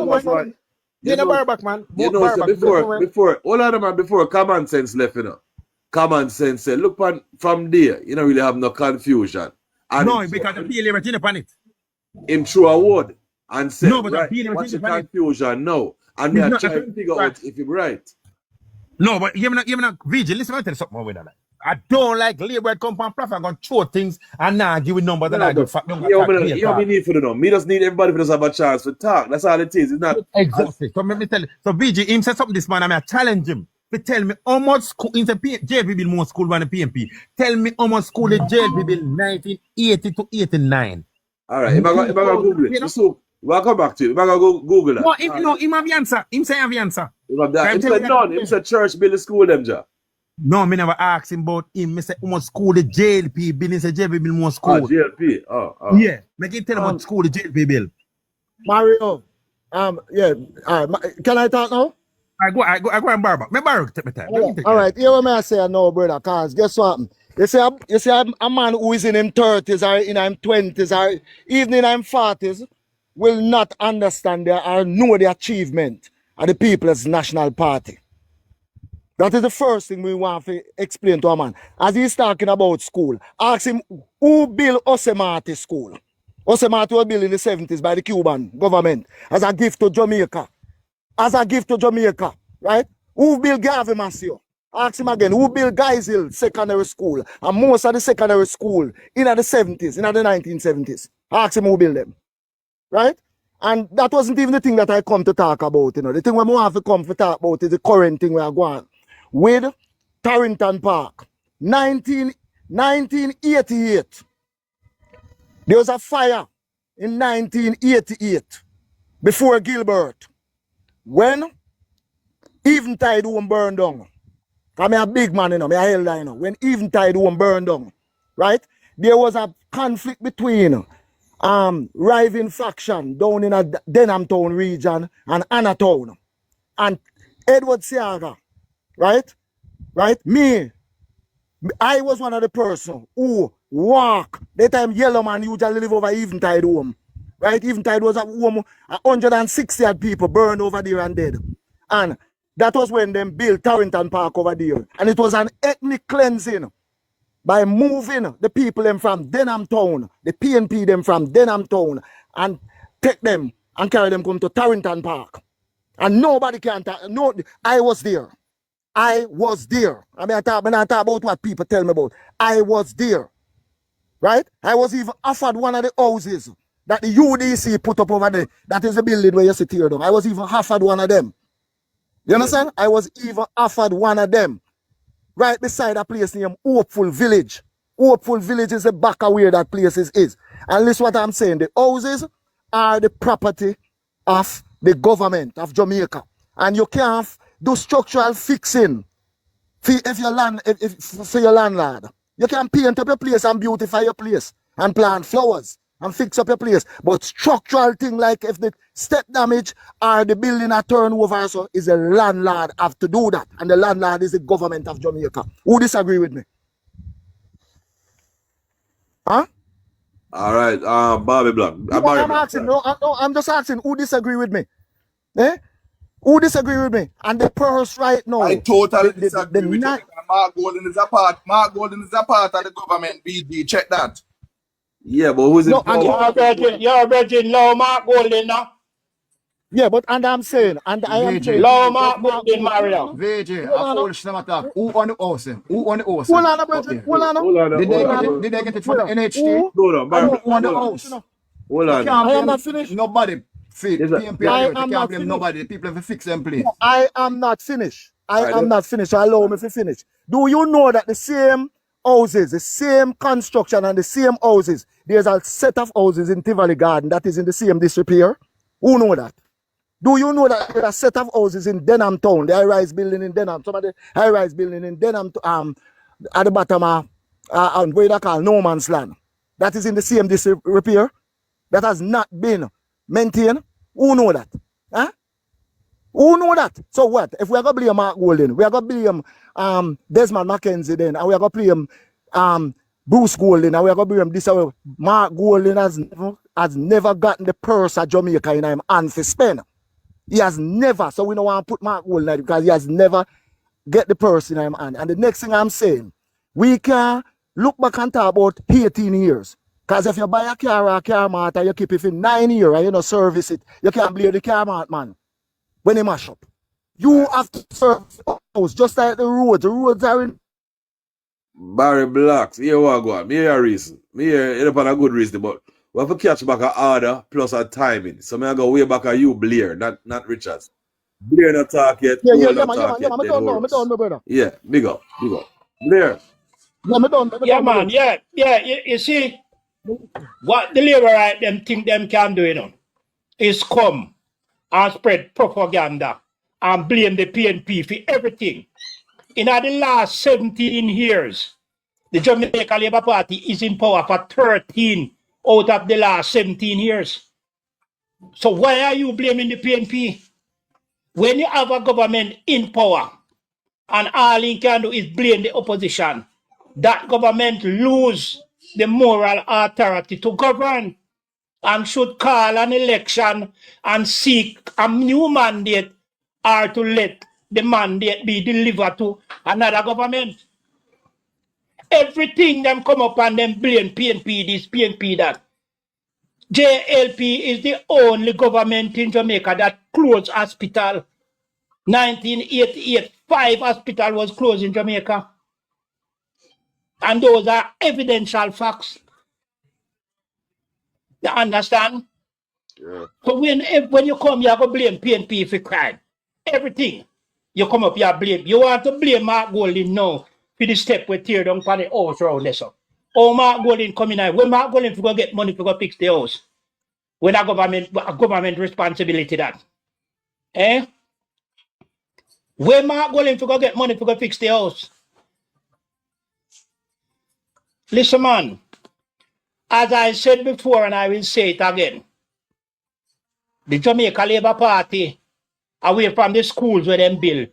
Speaker 7: know Barbara, man.
Speaker 2: You know, so before, hold on, man, before common sense left, you know. Common sense said, look, from there, you don't really have no confusion. And
Speaker 7: no, because the PLA were upon it.
Speaker 2: Him threw a word and said,
Speaker 7: no, but
Speaker 2: right,
Speaker 7: the PLA
Speaker 2: what's the
Speaker 7: upon it.
Speaker 2: confusion now? And they are trying to figure out if you're right.
Speaker 7: No, but you're not vigil. Listen, I tell you something more with that. I don't like labor come from profit and go throw things and now give you numbers and I go fact.
Speaker 2: You don't need for the know. Me just need everybody to have a chance to talk. That's all it is. It's not
Speaker 7: exactly. So let me tell you. So VG, him said something this man, I challenge him to tell me how much school in the JLP build more school than the PMP. Tell me how much school the JLP build 1980 to 89.
Speaker 2: All right, if I go Google it. So we'll come back to you. If I go Google that.
Speaker 7: No, him have the answer. Him say have the answer.
Speaker 2: Him said none. Him said church build the school them, ja.
Speaker 7: No, me never asked him about him. Me say how much school the JLP build. He said JLP build more school.
Speaker 2: JLP. Oh.
Speaker 7: Yeah. Make him tell him about school the JLP build.
Speaker 9: Mario. Yeah. Can I talk now?
Speaker 7: I go and Barbara. Me Barbara take my time.
Speaker 9: All right. Here what I say no, brother. Cause guess what? You say a man who is in his 30s or in his 20s or even in his 40s will not understand or know the achievement of the People's National Party. That is the first thing we want to explain to a man. As he's talking about school, ask him who built Osemati School. Osemati was built in the 70s by the Cuban government as a gift to Jamaica. Right? Who built Garvey Masio? Ask him again, who built Geisel Secondary School? And most of the secondary school in the 70s, in the 1970s. Ask him who built them. Right? And that wasn't even the thing that I come to talk about. You know, the thing we have to come to talk about is the current thing we are going with Torrington Park. 1988. There was a fire in 1988 before Gilbert. When Eventide home burned down. I'm a big man, you know, I'm a elder, you know. When Eventide home burned down, right? There was a conflict between rival faction down in a Denham Town region and Anna Town. And Edward Siaga, right? I was one of the person who walk. That time Yellow Man usually live over Eventide home. Right? Eventide was a home, 160 people burned over there and dead. And That was when them built Torrington Park over there. And it was an ethnic cleansing by moving the people them from Denham Town, the PNP them from Denham Town, and take them and carry them come to Torrington Park. And nobody can talk. No, I was there. I was there. I mean, I talk about what people tell me about. I was there. Right? I was even offered one of the houses that the UDC put up over there. That is the building where you sit here down. I was even offered one of them. You understand? I was even offered one of them. Right beside a place named Hopeful Village. Hopeful Village is the back of where that place is. And listen what I'm saying. The houses are the property of the government of Jamaica. And you can't do structural fixing for your landlord. You can paint up your place and beautify your place and plant flowers and fix up your place. But structural thing like if the step damage or the building a turnover, so is a landlord have to do that. And the landlord is the government of Jamaica. Who disagree with me? Huh?
Speaker 2: All right, Bobby Black.
Speaker 9: I'm just asking who disagree with me? Eh? Who disagree with me? And the purse right now.
Speaker 8: I totally disagree with you. Mark Golden is a part of the government, BG. Check that.
Speaker 2: Yeah, but who's
Speaker 1: no, it? You're a virgin, low Mark Golden now.
Speaker 9: Yeah, but and I'm saying, and I am saying,
Speaker 1: low Mark Golden Mario.
Speaker 10: VJ, I foolish them attack. Who on the house? Who on the house?
Speaker 9: Hold on, Bridget. Hold on.
Speaker 10: Did they get it from the NHT?
Speaker 2: Hold on,
Speaker 10: Who on the house?
Speaker 2: Hold on.
Speaker 9: I am not finished.
Speaker 10: Nobody.
Speaker 9: I am not finished.
Speaker 10: Nobody. The people have to fix them, please.
Speaker 9: I am not finished. I am not finished. Allow me to finish. Do you know that the same houses, the same construction and the same houses, there's a set of houses in Tivoli Garden that is in the same disrepair? Who know that? Do you know that there are a set of houses in Denham Town, the high-rise building in Denham, some of the high-rise building in Denham, at the bottom of where they call No Man's Land, that is in the same disrepair, that has not been maintained? Who know that? Huh? Who know that? So what? If we are going to blame Mark Golden, we are going to blame Desmond McKenzie then, and we are going to blame Bruce Golden, and we are going to blame this. Mark Golden has never gotten the purse of Jamaica in him hand to spend. He has never, so we don't want to put Mark Golden in it because he has never get the purse in him hand. And the next thing I'm saying, we can look back and talk about 18 years. Because if you buy a car or a car mart and you keep it for 9 years and you don't service it, you can't blame the car mart man when they mash up. You have to service the house just like the roads. The roads are in.
Speaker 2: Barry Blacks, here what go on. Me hear a reason. Me hear it upon a good reason, but we have to catch back an order plus a timing. So I go way back at you, Blair, not Richards. Blair not talk yet.
Speaker 9: Yeah, man, my brother.
Speaker 2: Yeah, big up. Blair.
Speaker 1: Yeah, man, yeah. You see, what the liberal them think them can do, is come and spread propaganda and blame the PNP for everything. In the last 17 years, the Jamaica Labour Party is in power for 13 out of the last 17 years. So why are you blaming the PNP? When you have a government in power and all it can do is blame the opposition, that government lose the moral authority to govern and should call an election and seek a new mandate or to let the mandate be delivered to another government. Everything them come up and them blame PNP this, PNP that. Jlp is the only government in Jamaica that closed hospital. 1988, 5 hospitals was closed in Jamaica. And those are evidential facts. You understand?
Speaker 2: Yeah.
Speaker 1: So when you come, you have to blame PNP for crime. Everything. You come up, you blame. You want to blame Mark Golden now for the step we tear down for the house around this. Oh, Mark Golden coming out. When Mark Golden go get money to go fix the house? When a government responsibility that. Eh? When Mark Golden go get money to go fix the house? Listen, man. As I said before, and I will say it again, the Jamaica Labour Party, away from the schools where them build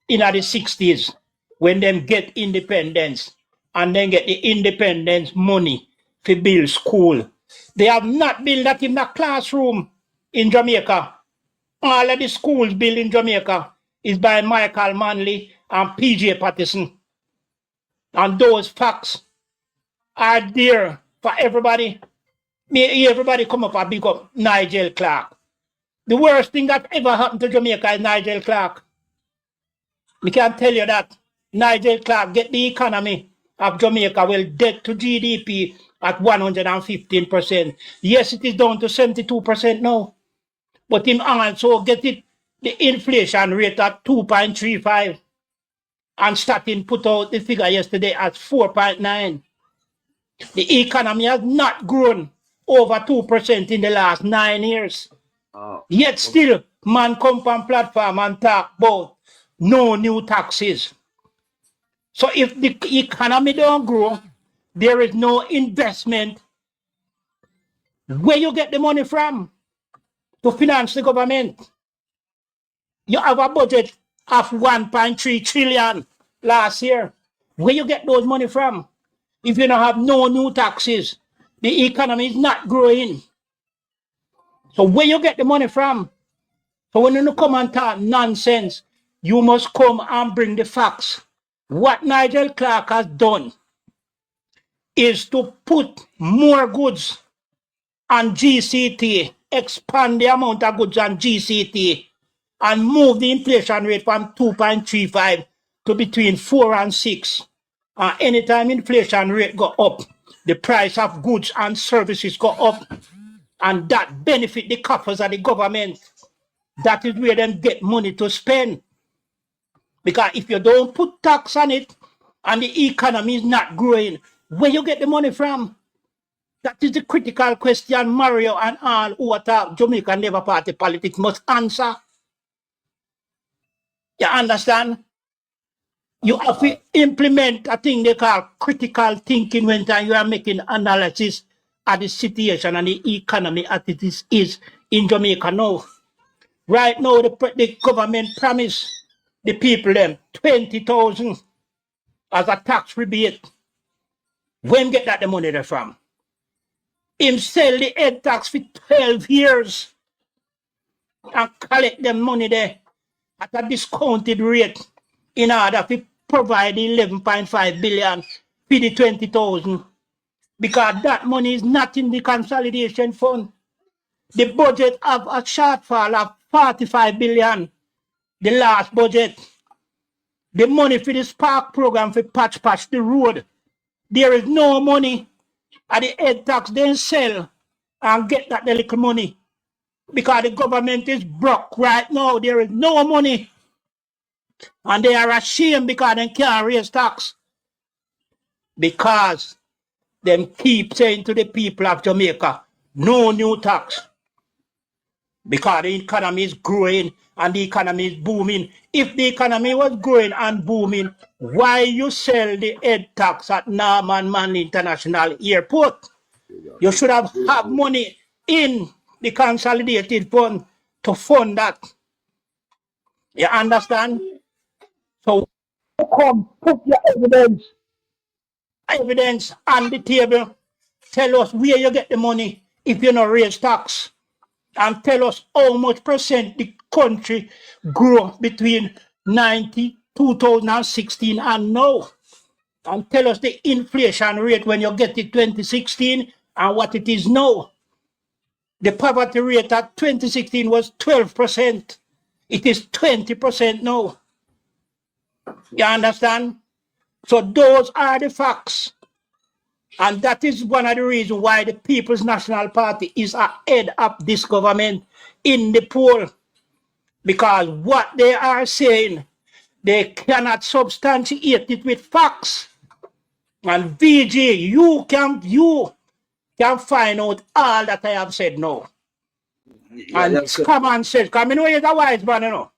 Speaker 1: in the 60s, when them get independence and then get the independence money to build school. They have not built that in the classroom in Jamaica. All of the schools built in Jamaica is by Michael Manley and PJ Patterson. And those facts are there for everybody. May everybody come up and big up Nigel Clark. The worst thing that ever happened to Jamaica is Nigel Clark. We can tell you that Nigel Clark get the economy of Jamaica well debt to GDP at 115%. Yes, it is down to 72% now. But him also get it the inflation rate at 2.35. And starting put out the figure yesterday at 4.9. The economy has not grown over 2% in the last 9 years. Yet still, man come on platform and talk about no new taxes. So if the economy don't grow, there is no investment. Where you get the money from to finance the government? You have a budget of 1.3 trillion last year. Where you get those money from? If you don't have no new taxes, the economy is not growing. So where you get the money from? So when you come and talk nonsense, you must come and bring the facts. What Nigel Clark has done is to put more goods on GCT, expand the amount of goods on GCT, and move the inflation rate from 2.35 to between 4 and 6. Anytime inflation rate go up, the price of goods and services go up, and that benefit the coffers of the government. That is where them get money to spend. Because if you don't put tax on it, and the economy is not growing, where you get the money from? That is the critical question Mario and all who attack Jamaican Labour Party politics must answer. You understand? You have to implement a thing they call critical thinking when you are making analysis of the situation and the economy as it is in Jamaica now. Right now, the government promised the people them 20,000 as a tax rebate. When get that the money there from? Him sell the head tax for 12 years and collect the money there at a discounted rate in order to provide 11.5 billion for the 20,000. Because that money is not in the consolidation fund. The budget have a shortfall of 45 billion. The last budget. The money for the Spark program for patch the road. There is no money. At the head tax they sell and get that little money. Because the government is broke right now. There is no money. And they are ashamed because they can't raise tax. Because them keep saying to the people of Jamaica, no new tax. Because the economy is growing and the economy is booming. If the economy was growing and booming, why you sell the head tax at Norman Manley International Airport? You should have money in the consolidated fund to fund that. You understand? So come put your evidence on the table. Tell us where you get the money if you don't raise tax. And tell us how much percent the country grew between 2016 and now. And tell us the inflation rate when you get it 2016 and what it is now. The poverty rate at 2016 was 12%. It is 20% now. You understand? So those are the facts. And that is one of the reasons why the People's National Party is ahead of this government in the poll. Because what they are saying, they cannot substantiate it with facts. And VG, you can find out all that I have said now. And common sense, because I know you're a wise man, you know.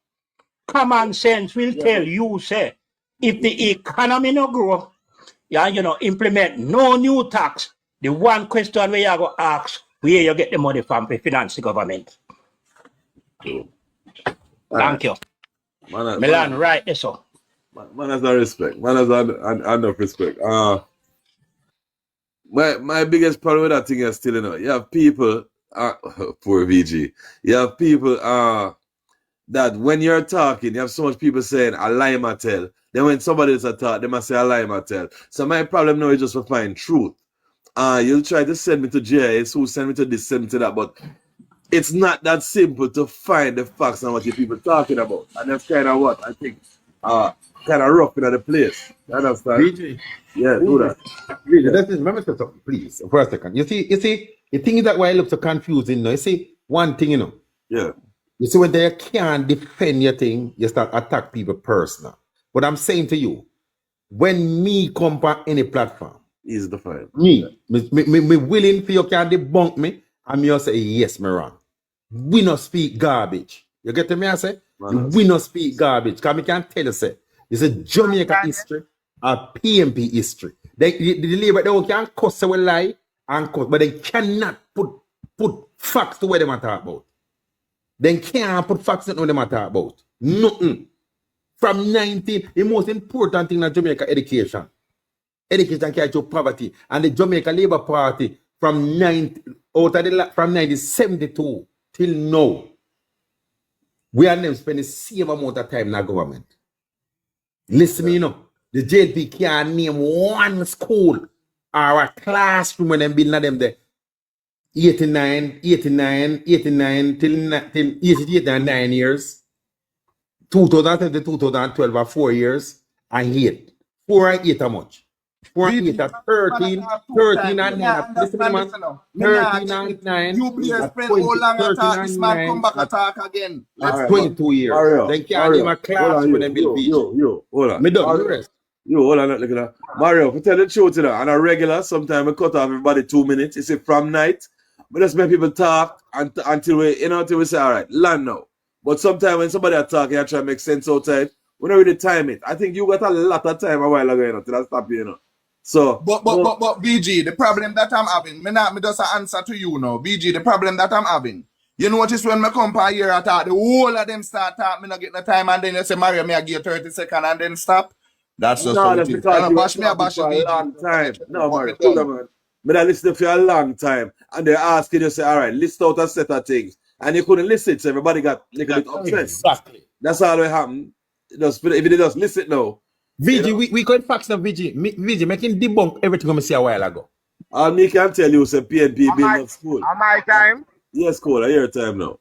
Speaker 1: Common sense will tell you, say, if the economy no grow, implement no new tax, the one question where you go ask, where you get the money from to finance the government. Thank you. Milan, right, yes, sir.
Speaker 2: Man has no respect. Man has enough respect. My biggest problem with that thing is still, you have people, poor VG, you have people that when you're talking, you have so much people saying a lie ma tell. Then when somebody else talk, they must say a lie ma tell. So my problem now is just to find truth. You'll try to send me to JS, who send me to this, send me to that, but it's not that simple to find the facts and what you people talking about. And that's kind of what I think kind of rough in the place. You understand?
Speaker 7: VG.
Speaker 2: Yeah, do that.
Speaker 7: VG,
Speaker 2: Yeah.
Speaker 7: let me say something, please, for a second. You see, the thing is that why it looks so confusing now. You see, one thing,
Speaker 2: Yeah.
Speaker 7: You see, when they can't defend your thing, you start attack people personal. But I'm saying to you, when me come on any platform,
Speaker 2: Easy to find.
Speaker 7: me willing for you can debunk me, and me say, yes, me wrong. We not speak garbage. You get to me, I say? We not speak garbage. Because I can tell you, say, it's a Jamaica history, a PNP history. The labor, they can cuss away lie and cuss, but they cannot put facts to where they talk about. They can't put facts in what they talk about. Nothing. From 19, the most important thing in Jamaica, education. Education can show poverty. And the Jamaica Labour Party from 1972 till now, we are them spend the same amount of time in our government. Listen me, the JLP can't name one school or a classroom when they build them there. 89 till 88 9 years. 2010 to 2012 are 4 years and 8. 4 and 8 how much? 4 and 8 are 13 and 9. Listen to me, man. 13 and 9.
Speaker 8: You players spend how long at talk, this man come back and talk again.
Speaker 7: That's 22 years.
Speaker 2: Mario,
Speaker 7: Then can't name a class when they build beach.
Speaker 2: Hold on.
Speaker 7: Me done, the rest.
Speaker 2: Hold on, look at that. Mario, to tell the truth, on a regular, sometimes I cut off everybody 2 minutes. You see, from night, but just make people talk until we say, all right, land now. But sometimes when somebody are talking, I try to make sense outside. We don't really time it. I think you got a lot of time a while ago, till I stop you, So,
Speaker 8: but BG, the problem that I'm having, me just answer to you now. BG, the problem that I'm having. You notice when me come per year attack, the whole of them start talk, me not get no time, and then you say, Mario, me I give you 30 seconds and then stop. That's just how it is.
Speaker 2: Bash me, bash for a long time. No, Mario, hold on, man. But I listened for a long time, and they're asking you, say, all right, list out a set of things. And you couldn't listen, so everybody got a little bit upset.
Speaker 7: Exactly.
Speaker 2: That's all that happened. If they just listen now.
Speaker 7: VG, we could fax now, VG. VG, making debunk everything I see a while ago.
Speaker 2: All me can tell you, say PNP build up school.
Speaker 11: Am I time?
Speaker 2: Yes, cool. I hear time now.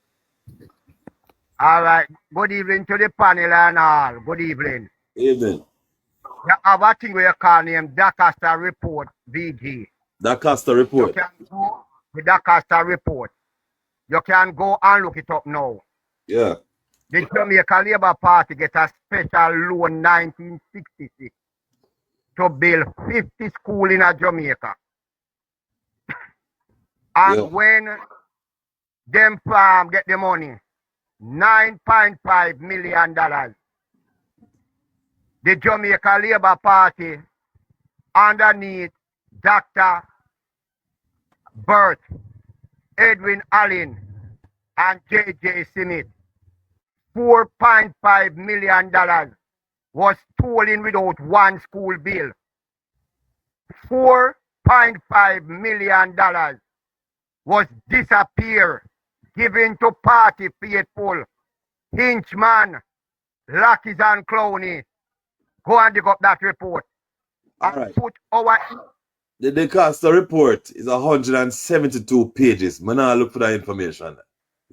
Speaker 11: All right. Good evening to the panel and all. Good evening.
Speaker 2: Evening.
Speaker 11: You have a thing where you call name DaCosta Report, VG.
Speaker 2: DaCosta Report.
Speaker 11: You can go the DaCosta Report. You can go and look it up now.
Speaker 2: Yeah.
Speaker 11: The Jamaica Labour Party get a special loan 1966 to build 50 schools in Jamaica. And when them farm get the money, $9.5 million. The Jamaica Labour Party underneath Dr. Burt, Edwin Allen, and J.J. Smith, $4.5 million was stolen without one school bill. $4.5 million was disappeared, given to party faithful. Hinchman, Lackeys and Clowney. Go and dig up that report.
Speaker 2: All
Speaker 11: and
Speaker 2: right.
Speaker 11: Put our...
Speaker 2: The DaCosta Report is 172 pages. Man, I look for that information.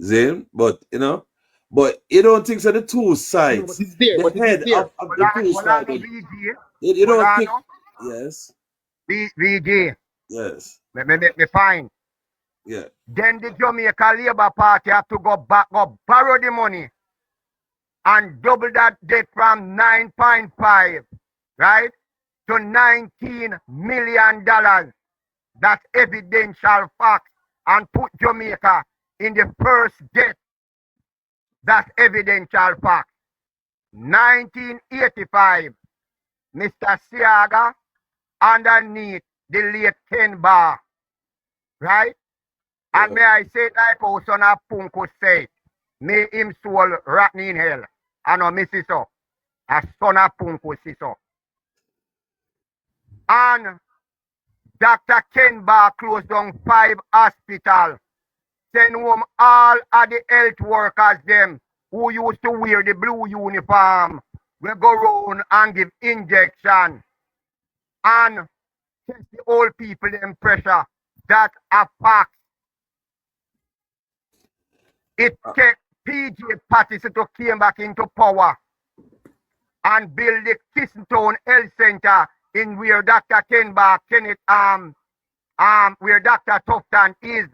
Speaker 2: Zane, but but you don't think so the two sides.
Speaker 7: No, but it's there.
Speaker 2: The head of the two sides. You don't think. Yes.
Speaker 11: VG.
Speaker 2: Yes.
Speaker 11: Me fine.
Speaker 2: Yeah.
Speaker 11: Then the Jamaica Labour Party have to go borrow the money and double that debt from 9.5, right, to $19 million. That's evidential fact, and put Jamaica in the first debt. That's evidential fact. 1985, Mr. Siaga underneath the late Ken Bar, right? And may I say like how son of Punko say, may him soul rotten in hell. I know me see so. A son of Punko see so. And Dr. Ken Bar closed down 5 hospitals. Send home all of the health workers them who used to wear the blue uniform, we go round and give injection and test the old people in pressure. That a fact. It take PJ Patterson to came back into power and build the Kissentown Health Center in where Dr. Kenneth, where Dr. Tufton is.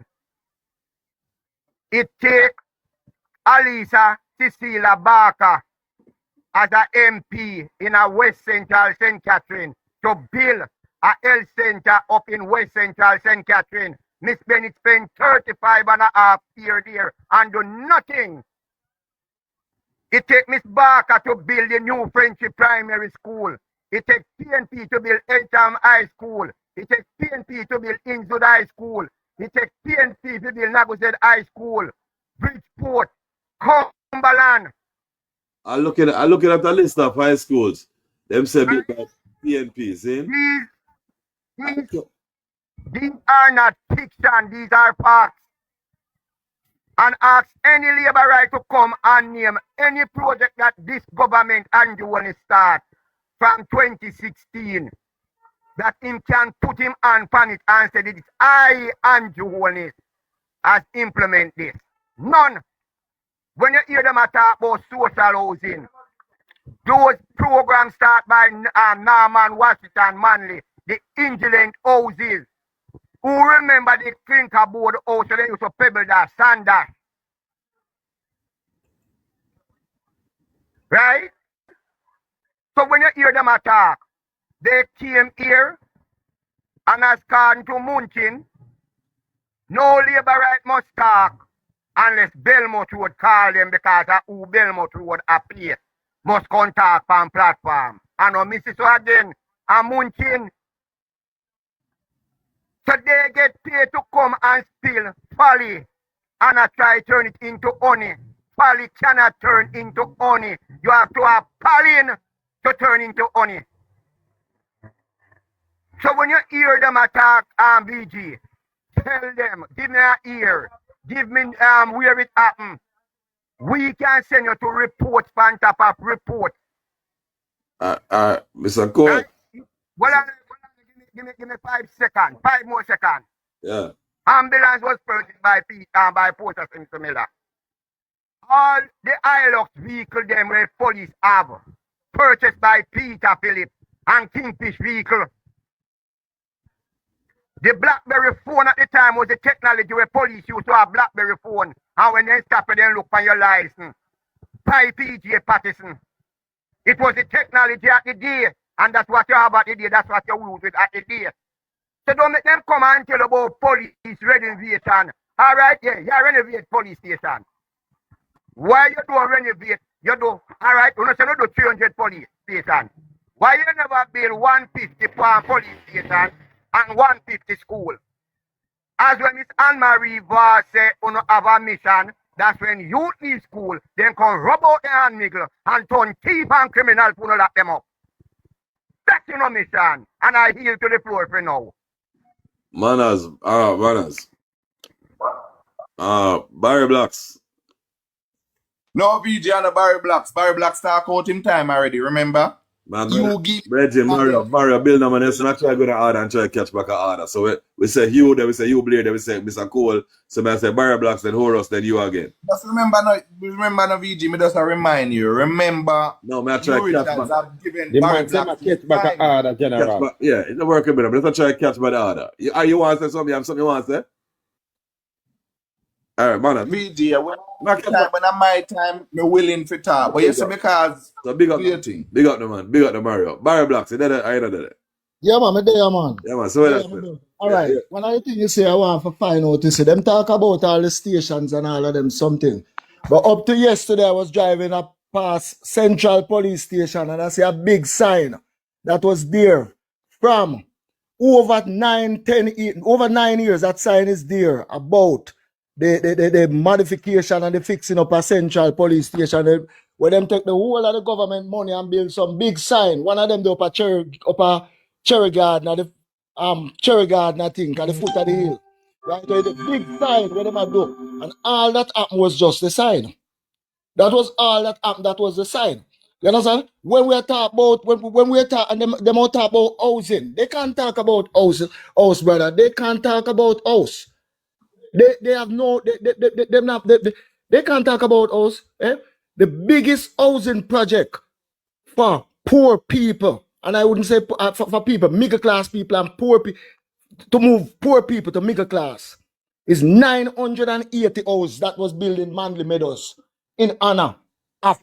Speaker 11: It take Alisa Cecilia Barker as a MP in a West Central St. Catherine to build a health center up in West Central St. Catherine. Miss Bennett spent 35.5 years there and do nothing. It takes Miss Barker to build a new Friendship Primary School. It takes PNP to build Eltham High School. It takes PNP to build Innswood High School. It takes PNP to build Nagused High School, Bridgeport, Cumberland.
Speaker 2: I'm looking at a list of high schools. Them say big by PNP, see?
Speaker 11: These are not fiction, these are facts. And ask any labor right to come and name any project that this government and you want to start from 2016 that him can put him on it and say it is I and you has implement this. None. When you hear them talk about social housing, those programs start by Norman Washington Manley, the indolent houses. Who remember the clinker board house they used to pebble that sand that? Right? So when you hear them attack, they came here and as according to Munchin, no labor right must talk unless Belmont would call them because of who Belmont would appear. Must contact on platform. And no Mrs. again, and Munchin. So they get paid to come and spill folly and I try to turn it into honey. Folly cannot turn into honey. You have to have pollen to turn into honey. So when you hear them attack BG, tell them, give me an ear, give me where it happened. We can send you to report, on top of report.
Speaker 2: Mr. Cole.
Speaker 11: Well, give me 5 seconds, 5 more seconds.
Speaker 2: Yeah.
Speaker 11: Ambulance was purchased by Porter Simpson Miller. All the Hilux vehicle them where police have purchased by Peter Phillip and Kingfish vehicle. The BlackBerry phone at the time was the technology where police used to have BlackBerry phone. And when they stop it, they look for your license. By PJ Patterson. It was the technology at the day. And that's what you have at the day. That's what you use with at the day. So don't make them come and tell about police renovation. All right, yeah, you renovate police station. Why you don't renovate? You do, all right, you don't do 300 police station. Why you never build 150 police station and 150 school? As when Miss Anne-Marie Vaz said, you don't have a mission, that's when you leave school, then come rub out the hand niggle and turn thief and criminal to lock them up. That's your mission. And I yield to the floor for now.
Speaker 2: Manners. Barry Blacks.
Speaker 8: No, VJ and the Barry Blacks. Barry Blacks talk out him time already, remember?
Speaker 2: Man,
Speaker 8: you give
Speaker 2: Mario build them and let's not try to go to order and try to catch back a order. So we say Hugh, then we say Hugh Blair, then we say Mr. Cole. So I say Barry Blacks, then Horus, then you again.
Speaker 8: Just remember no VG, me just remind you. Remember,
Speaker 2: no, me I try to catch back.
Speaker 9: The man say catch back a order, general.
Speaker 2: Yeah, it's not working better, but let's not try to catch back the order. You want to say something? You have something you want to say? All right, man.
Speaker 8: VG, when I'm my time, me willing for talk. But yes, because
Speaker 2: so big up the man, big up the Mario. Barry Blacks, you did it, I did it.
Speaker 12: Yeah, man, me there, man.
Speaker 2: Yeah, man. So
Speaker 12: all right. Yeah. One of the things you say I want to find out is them talk about all the stations and all of them something. But up to yesterday, I was driving up past Central Police Station and I see a big sign that was there from over 9 years. That sign is there about the modification and the fixing up a Central Police Station. Where them take the whole of the government money and build some big sign. One of them do up a cherry garden, cherry garden, I think, at the foot of the hill. Right? So the big sign where them do. And all that happened was just the sign. That was all that happened. That was the sign. You understand? When we talk about when we talk and them all talk about housing, they can't talk about house, brother. They can't talk about house. They have no they can't talk about house. Eh? The biggest housing project for poor people, and I wouldn't say for people, middle class people and poor people, to move poor people to middle class, is 980 houses that was built in Manly Meadows in honor of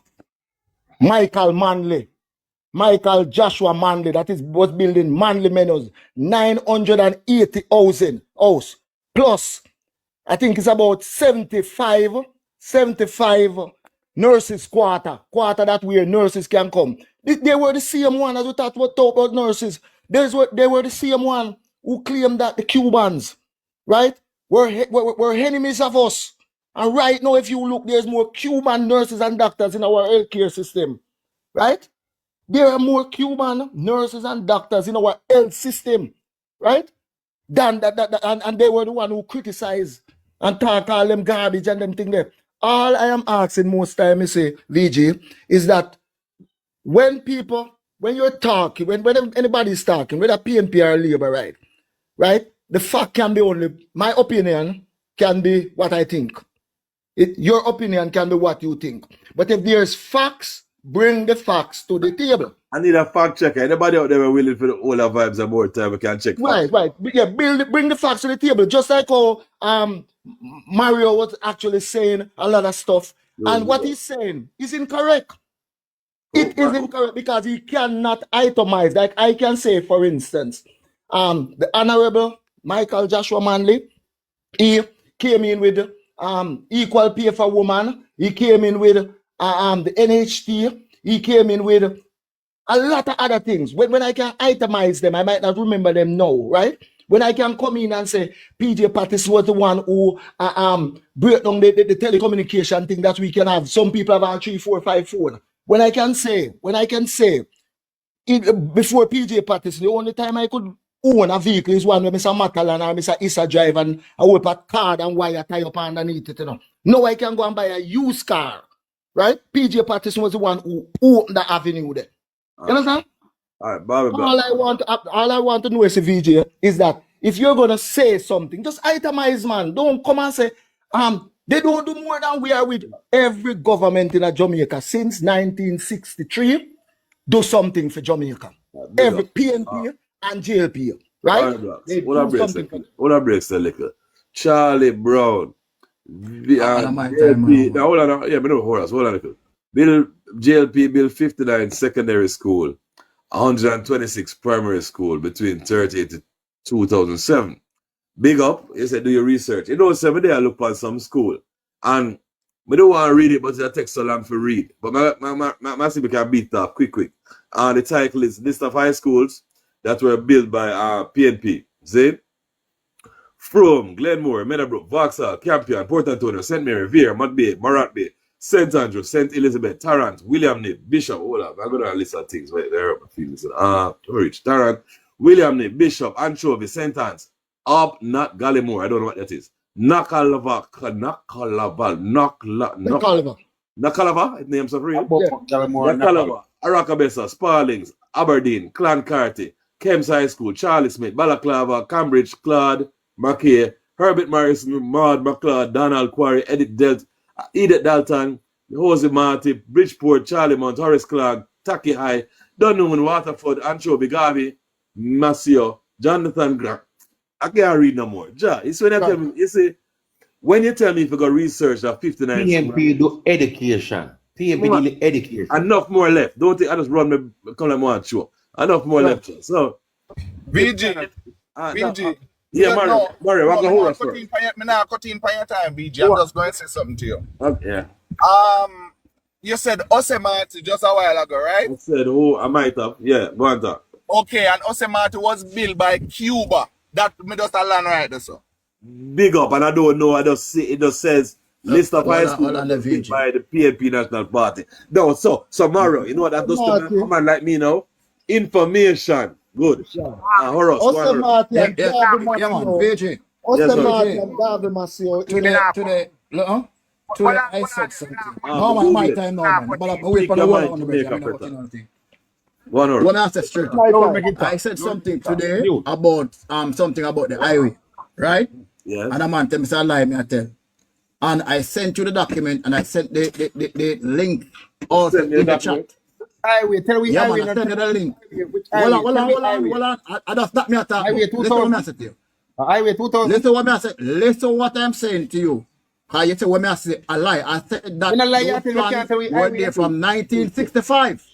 Speaker 12: Michael Manley. Michael Joshua Manley, that was built in Manly Meadows. 980 house. Plus, I think it's about 75 nurses quarter that where nurses can come. They were the same one as we talk about nurses. They were the same one who claimed that the Cubans, right, were enemies of us. And right now, if you look, there's more Cuban nurses and doctors in our healthcare system, right? There are more Cuban nurses and doctors in our health system, right? And they were the one who criticized and talk all them garbage and them thing there. All I am asking most time, you say, VG, is that when you're talking, when anybody's talking, whether PNP or Labour, right? The fact can be only, my opinion can be what I think. Your opinion can be what you think. But if there's facts, bring the facts to the table.
Speaker 2: I need a fact checker. Anybody out there willing for the older vibes and more time, we can check facts.
Speaker 12: Right. Yeah, bring the facts to the table. Just like how Mario was actually saying a lot of stuff. And what he's saying is incorrect. It is incorrect because he cannot itemize. Like I can say, for instance, the Honorable Michael Joshua Manley, he came in with equal pay for woman. He came in with the NHT. He came in with a lot of other things. When I can itemize them, I might not remember them now, right? When I can come in and say PJ Pattis was the one who break down the telecommunication thing that we can have. Some people have a 3, 4, 5 phone. When I can say, before PJ Pattis, the only time I could own a vehicle is one where Mr. Matalan or Mr. Issa drive and I whip a card and wire tie up underneath it. Now I can go and buy a used car, right? PJ Pattis was the one who opened the avenue there. You understand?
Speaker 2: All right, Bobby.
Speaker 12: All I want to know is, VJ, is that if you're gonna say something, just itemize, man. Don't come and say they don't do more than we are with every government in Jamaica since 1963. Do something for Jamaica. Every PNP and Jlp, right?
Speaker 2: Hold on, breaks a little. Charlie Brown. Jlp. Now hold on. Yeah, hold on a little. Jlp built 59 secondary school, 126 primary school between 1938 to 2007. Big up. He said, do your research. You know, 7 days I look on some school. And I don't want to read it, but it takes so long to read. But my CB can beat that quick. And the title is List of High Schools that were built by PNP. See? From Glenmore, Meadowbrook, Vauxhall, Campion, Port Antonio, St. Mary, Vere, Mud Bay, Morant Bay, St. Andrew, St. Elizabeth, Tarrant, William Nip, Bishop. Hold up, I'm going to list of things right there. Rich, Tarrant, William Nip, Bishop, Anchovy, St. Anne's, Up, not Gallimore. I don't know what that is. Nakalava. It names of real. Nakalava, Arakabessa, Sparlings, Aberdeen, Clancarty, Kemps High School, Charlie Smith, Balaclava, Cambridge, Claude, Mackay, Herbert Morrison, Maud McLeod, Donald Quarry, Edith Dalton, Jose Marty, Bridgeport, Charlie Mount, Horace Clark, Taki High, Dunoon, Waterford, Anchovy, Garvey, Masio, Jonathan Grant. I can't read no more. It's when you tell me, when you tell me if you go research that 59
Speaker 13: PNP do education. PNP do education.
Speaker 2: Enough more left. Don't think I just run me come like one show. Enough more left. So
Speaker 8: VG.
Speaker 2: Yeah, Mario, I'm going to hold on.
Speaker 8: I'm not cutting for your time, VG. I'm just going to say something to you.
Speaker 2: Okay.
Speaker 8: You said Osemati just a while ago, right?
Speaker 2: I said, I might have. Yeah, go on talk.
Speaker 8: Okay, and Osemati was built by Cuba. That me just a land right there, so.
Speaker 2: Big up, and I don't know. I just see it just says list of high school by the PNP National Party. No, so Mario, you know what that does to a man like me now? Information. Good. Horace.
Speaker 10: Today, Today I said something. No,
Speaker 2: Google
Speaker 10: my
Speaker 2: it.
Speaker 10: time now, man. But I wait
Speaker 2: Speak
Speaker 10: for the
Speaker 2: your
Speaker 10: wall
Speaker 2: mind
Speaker 10: on
Speaker 2: to
Speaker 10: the
Speaker 2: make
Speaker 10: bridge.
Speaker 2: a
Speaker 10: I mean,
Speaker 2: better.
Speaker 10: thing.
Speaker 2: 1 hour.
Speaker 10: When I said straight up, I said something today about something about the highway, right?
Speaker 2: Yes.
Speaker 10: And a man tell me, say, lie, me I tell. And I sent you the document and I sent the link also
Speaker 2: Send me a
Speaker 10: in the
Speaker 2: document.
Speaker 10: chat.
Speaker 7: Highway, tell we
Speaker 10: Yeah,
Speaker 7: highway.
Speaker 10: man, I send you the link.
Speaker 7: Which
Speaker 10: Hold
Speaker 7: highway?
Speaker 10: on,
Speaker 7: Tell me highway.
Speaker 10: hold on. I just stop me a talk.
Speaker 7: Highway
Speaker 10: Listen what
Speaker 7: 2000.
Speaker 10: I say to you.
Speaker 7: Highway 2000.
Speaker 10: Listen what I say. Listen what I'm saying to you. Because you say when I say a lie. I said that
Speaker 7: In a lie,
Speaker 10: those
Speaker 7: you tell me
Speaker 10: plans
Speaker 7: can't tell we
Speaker 10: were
Speaker 7: highway.
Speaker 10: there from 1965.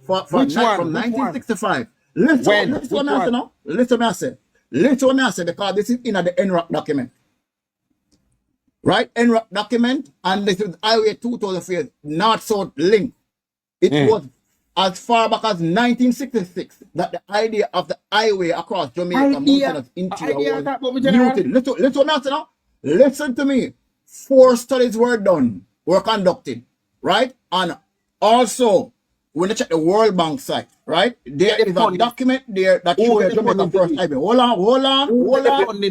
Speaker 7: Which one?
Speaker 10: From
Speaker 7: Which one?
Speaker 10: 1965. Listen,
Speaker 7: When?
Speaker 10: listen what
Speaker 7: Which
Speaker 10: I say
Speaker 7: one?
Speaker 10: now. Listen what I say. Listen what I say because this is in the NROC document. Right? NROC document and this is Highway 2000 North-South link. It was as far back as 1966 that the idea of the highway across Jamaica Mountainous interior was muted. Listen what I say now. Listen to me. 4 studies were done, were conducted, right? And also, when you check the World Bank site, right? There is a document there that shows Jamaica first highway. Hold on.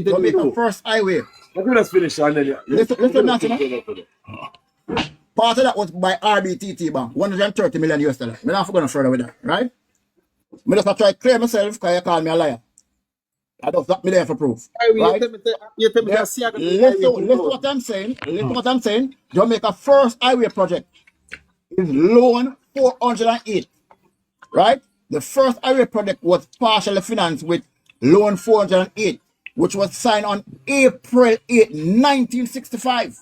Speaker 10: Jamaica first highway.
Speaker 2: Let me just finish and then you.
Speaker 10: Listen what I say now. Part of that was by RBTT Bank, 130 million US dollars. I'm not going further with that, right? I just try to clear myself because you call me a liar. I don't stop me there for proof. Right? Listen what I'm saying. Listen what I'm saying. Jamaica first highway project is loan 408. Right? The first highway project was partially financed with loan 408, which was signed on April 8, 1965.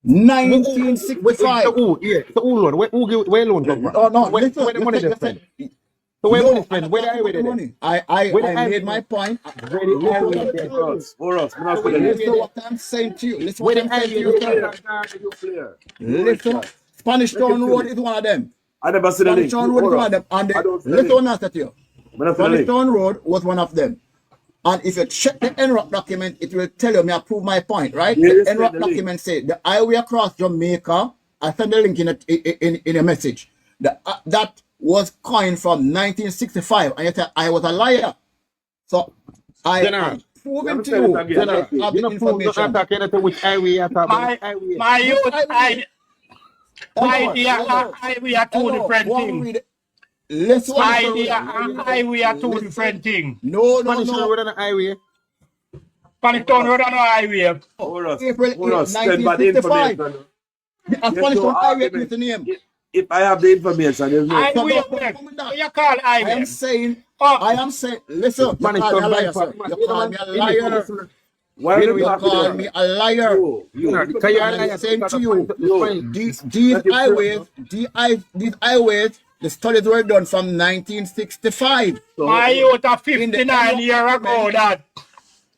Speaker 10: 1965.
Speaker 7: So who loan? Where loan come from?
Speaker 10: Oh no,
Speaker 7: Where
Speaker 10: listen,
Speaker 7: the money they spend? So where money spend? Where the highway they
Speaker 10: money? I made my point.
Speaker 7: Where the highway they
Speaker 2: For us.
Speaker 10: Listen what I'm saying to you. Listen what I'm saying to you. Listen, Spanish Town Road is one of them.
Speaker 2: I never see the link.
Speaker 10: Spanish Town Road is one of them. And listen what I'm saying to you. Spanish Town Road was one of them. And if you check the NROC document, it will tell you, me approve my point, right? The NROC document says the highway across Jamaica, I send the link in a message. That was coined from 1965, and you say I was a liar. So I am proving to you that I have the information.
Speaker 1: My youth, idea and highway are two different things. Idea and highway are two different things.
Speaker 10: No.
Speaker 7: Spanish Road on the highway.
Speaker 1: Spanish Town Road on the highway.
Speaker 10: April 8, 1965. Spanish Town Highway is the name.
Speaker 2: If I have the information, there's no.
Speaker 1: Highway, what you call highway?
Speaker 10: I am saying, listen, you call me a liar, sir. You call me a liar.
Speaker 2: Why
Speaker 10: you call me a liar? I'm saying to you, these highways, the studies were done from 1965.
Speaker 1: My youth are 59 years ago, that.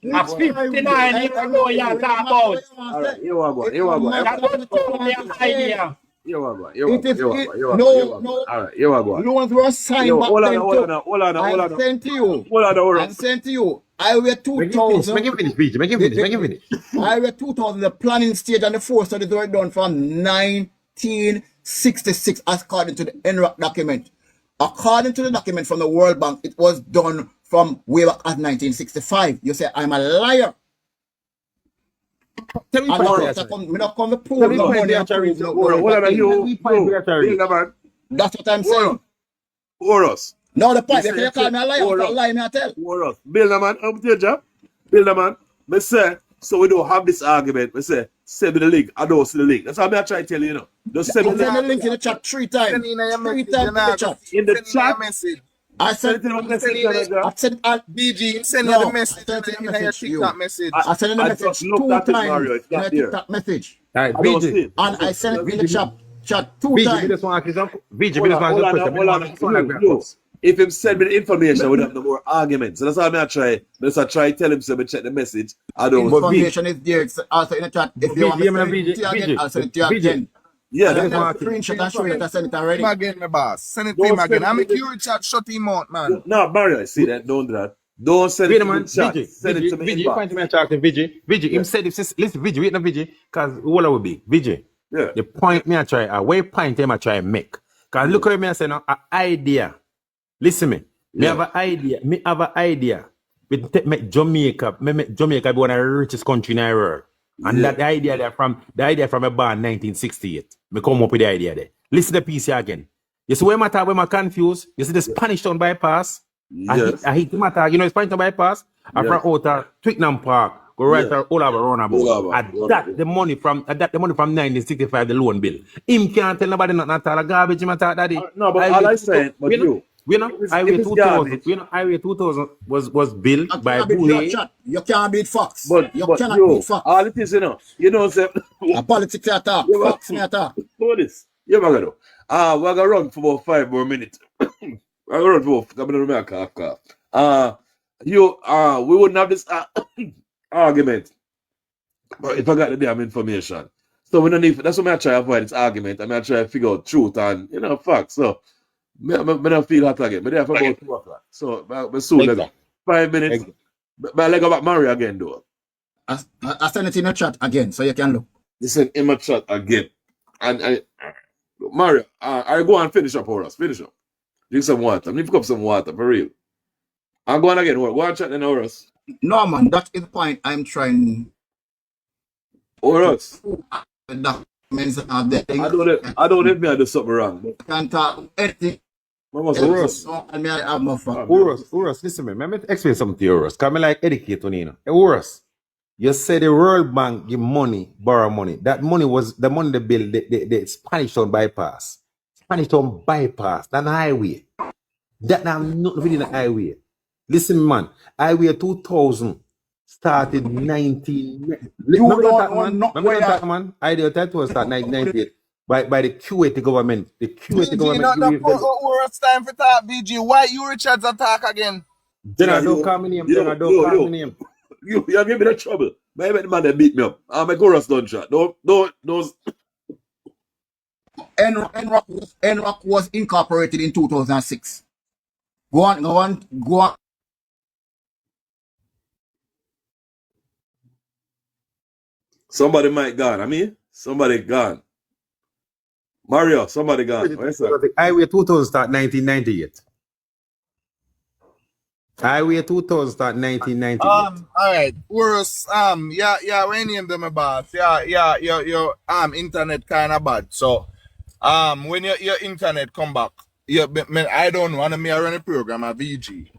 Speaker 1: 59 years ago, you talk about.
Speaker 2: Alright, here we go.
Speaker 1: That was only an idea.
Speaker 2: Alright, here we go.
Speaker 10: Loans were signed back then.
Speaker 2: Hold on.
Speaker 10: I'm saying to you, Highway 2000.
Speaker 7: Make him finish.
Speaker 10: Highway 2000, the planning stage and the 4 studies were done from 1966 according to the NROC document. According to the document from the World Bank, it was done from way back at 1965. You say I'm a liar.
Speaker 7: Tell me
Speaker 10: not come to prove no money and prove no money. That's what I'm saying.
Speaker 2: Horus.
Speaker 10: No, the point, you call me a liar, I'm a lie, me I tell.
Speaker 2: Horus. Builder man, I'm to your job. Builder man, me say, so we don't have this argument. Me say, send me the link. I don't see the link. That's how I try to tell you, Just send me
Speaker 10: the link in the chat 3 times. 3 times in the chat.
Speaker 2: In the chat?
Speaker 10: I sent it in the message. I sent
Speaker 8: BG, send you the message. In your TikTok message.
Speaker 10: I sent the message 2 times in your TikTok message.
Speaker 7: Alright, BG.
Speaker 10: And I sent it in the chat 2 times.
Speaker 2: If him send me the information, we don't have no more arguments. So that's how I try. Let's try to tell him so we check the message. I don't.
Speaker 10: Information is there. It's also in the chat. If you want to send it to you again, I'll send it to you again.
Speaker 2: Yeah,
Speaker 10: that's a screenshot and show you that I sent it already.
Speaker 8: Him again, my boss. Send it to him again. I'm a curious chat. Shut him out, man.
Speaker 2: No, Mario, I see that. Don't do that. Don't send it to me. Send it to me.
Speaker 7: You find me talking VG. Him said, listen, VG, wait no VG, because all I will be VG.
Speaker 2: Yeah.
Speaker 7: The point me I try, a way point him I try make. Because look at me I say now, an idea. Listen me. Me have an idea. Me have an idea. Make Jamaica be one of the richest country in the world.
Speaker 13: And
Speaker 2: Yeah.
Speaker 13: that the idea from a bar in 1968. Me come up with the idea there. Listen to the piece here again. You see when I confused, you see the Spanish town bypass.
Speaker 2: Yes.
Speaker 13: I hit the matter, you know, Spanish town bypass. I
Speaker 2: Yes.
Speaker 13: from out of Twickenham Park, go right
Speaker 2: Yes.
Speaker 13: all over roundabout.
Speaker 2: All
Speaker 13: And
Speaker 2: over.
Speaker 13: that the money from 1965, the loan bill. Him can't tell nobody nothing at all. Garbage him at all, daddy.
Speaker 2: No, but all
Speaker 13: Highway
Speaker 2: I
Speaker 13: 2000
Speaker 2: saying, but
Speaker 13: we know
Speaker 2: if
Speaker 13: Highway
Speaker 2: it's
Speaker 13: 2000.
Speaker 2: garbage,
Speaker 13: We know Highway 2000 was built
Speaker 10: You
Speaker 13: by
Speaker 10: can't beat your
Speaker 13: Boone.
Speaker 10: chat. You can't beat facts.
Speaker 2: but
Speaker 10: You
Speaker 2: but
Speaker 10: cannot beat facts.
Speaker 2: all it is, you know, say,
Speaker 10: A politics attack.
Speaker 2: you
Speaker 10: Facts me attack.
Speaker 2: know this. You gonna do. We're gonna run for about 5 more minutes. We're gonna run for coming to cough. We wouldn't have this argument, but if I got the damn information. So we don't need. That's what I try to avoid this argument. I try to figure out truth and facts. So I don't feel hot again. But there for about 2 o'clock. So I soon
Speaker 13: Exactly.
Speaker 2: 5 minutes. But I go back Mario again though.
Speaker 10: I send it in the chat again so you can look.
Speaker 2: Listen in my chat again. And Mario, I go and finish up for us. Finish up. Drink some water. I need to pick up some water for real. I'm going again. Go and chat in Horus.
Speaker 10: No man, that is the point I'm trying.
Speaker 2: Horus.
Speaker 10: The documents are there.
Speaker 2: I don't know if I do something wrong.
Speaker 10: Can't talk anything.
Speaker 13: Horus.
Speaker 10: And me I have no fuck.
Speaker 13: Horus, listen to me. Let me explain something to you, Horus. Come like educate on you know. Hey, Horus, you said the World Bank give money, borrow money. That money was the money they built the Spanish Town bypass. Spanish Town bypass, not the highway. That now not within the highway. Listen, man, Highway 2000 started 19.
Speaker 10: You don't know
Speaker 13: man. Idea that was start 1998 by the Kuwaiti government. The Kuwaiti
Speaker 8: BG, not the worst time for talk, BG. Why you Richards attack again?
Speaker 13: General, don't call me name. General, don't call me name.
Speaker 2: You give me the trouble. Maybe the man that beat me up. I'm a chorus don't shot. Don't.
Speaker 10: NROC was incorporated in 2006. Go on.
Speaker 2: Somebody might gone. I mean, somebody gone. Mario, somebody gone.
Speaker 13: Highway 2000 start 1998. Highway 2000 start 1998.
Speaker 8: All right. Worse. We name them about. Your internet kind of bad. So, when your internet come back, I don't know. I run a program at VG.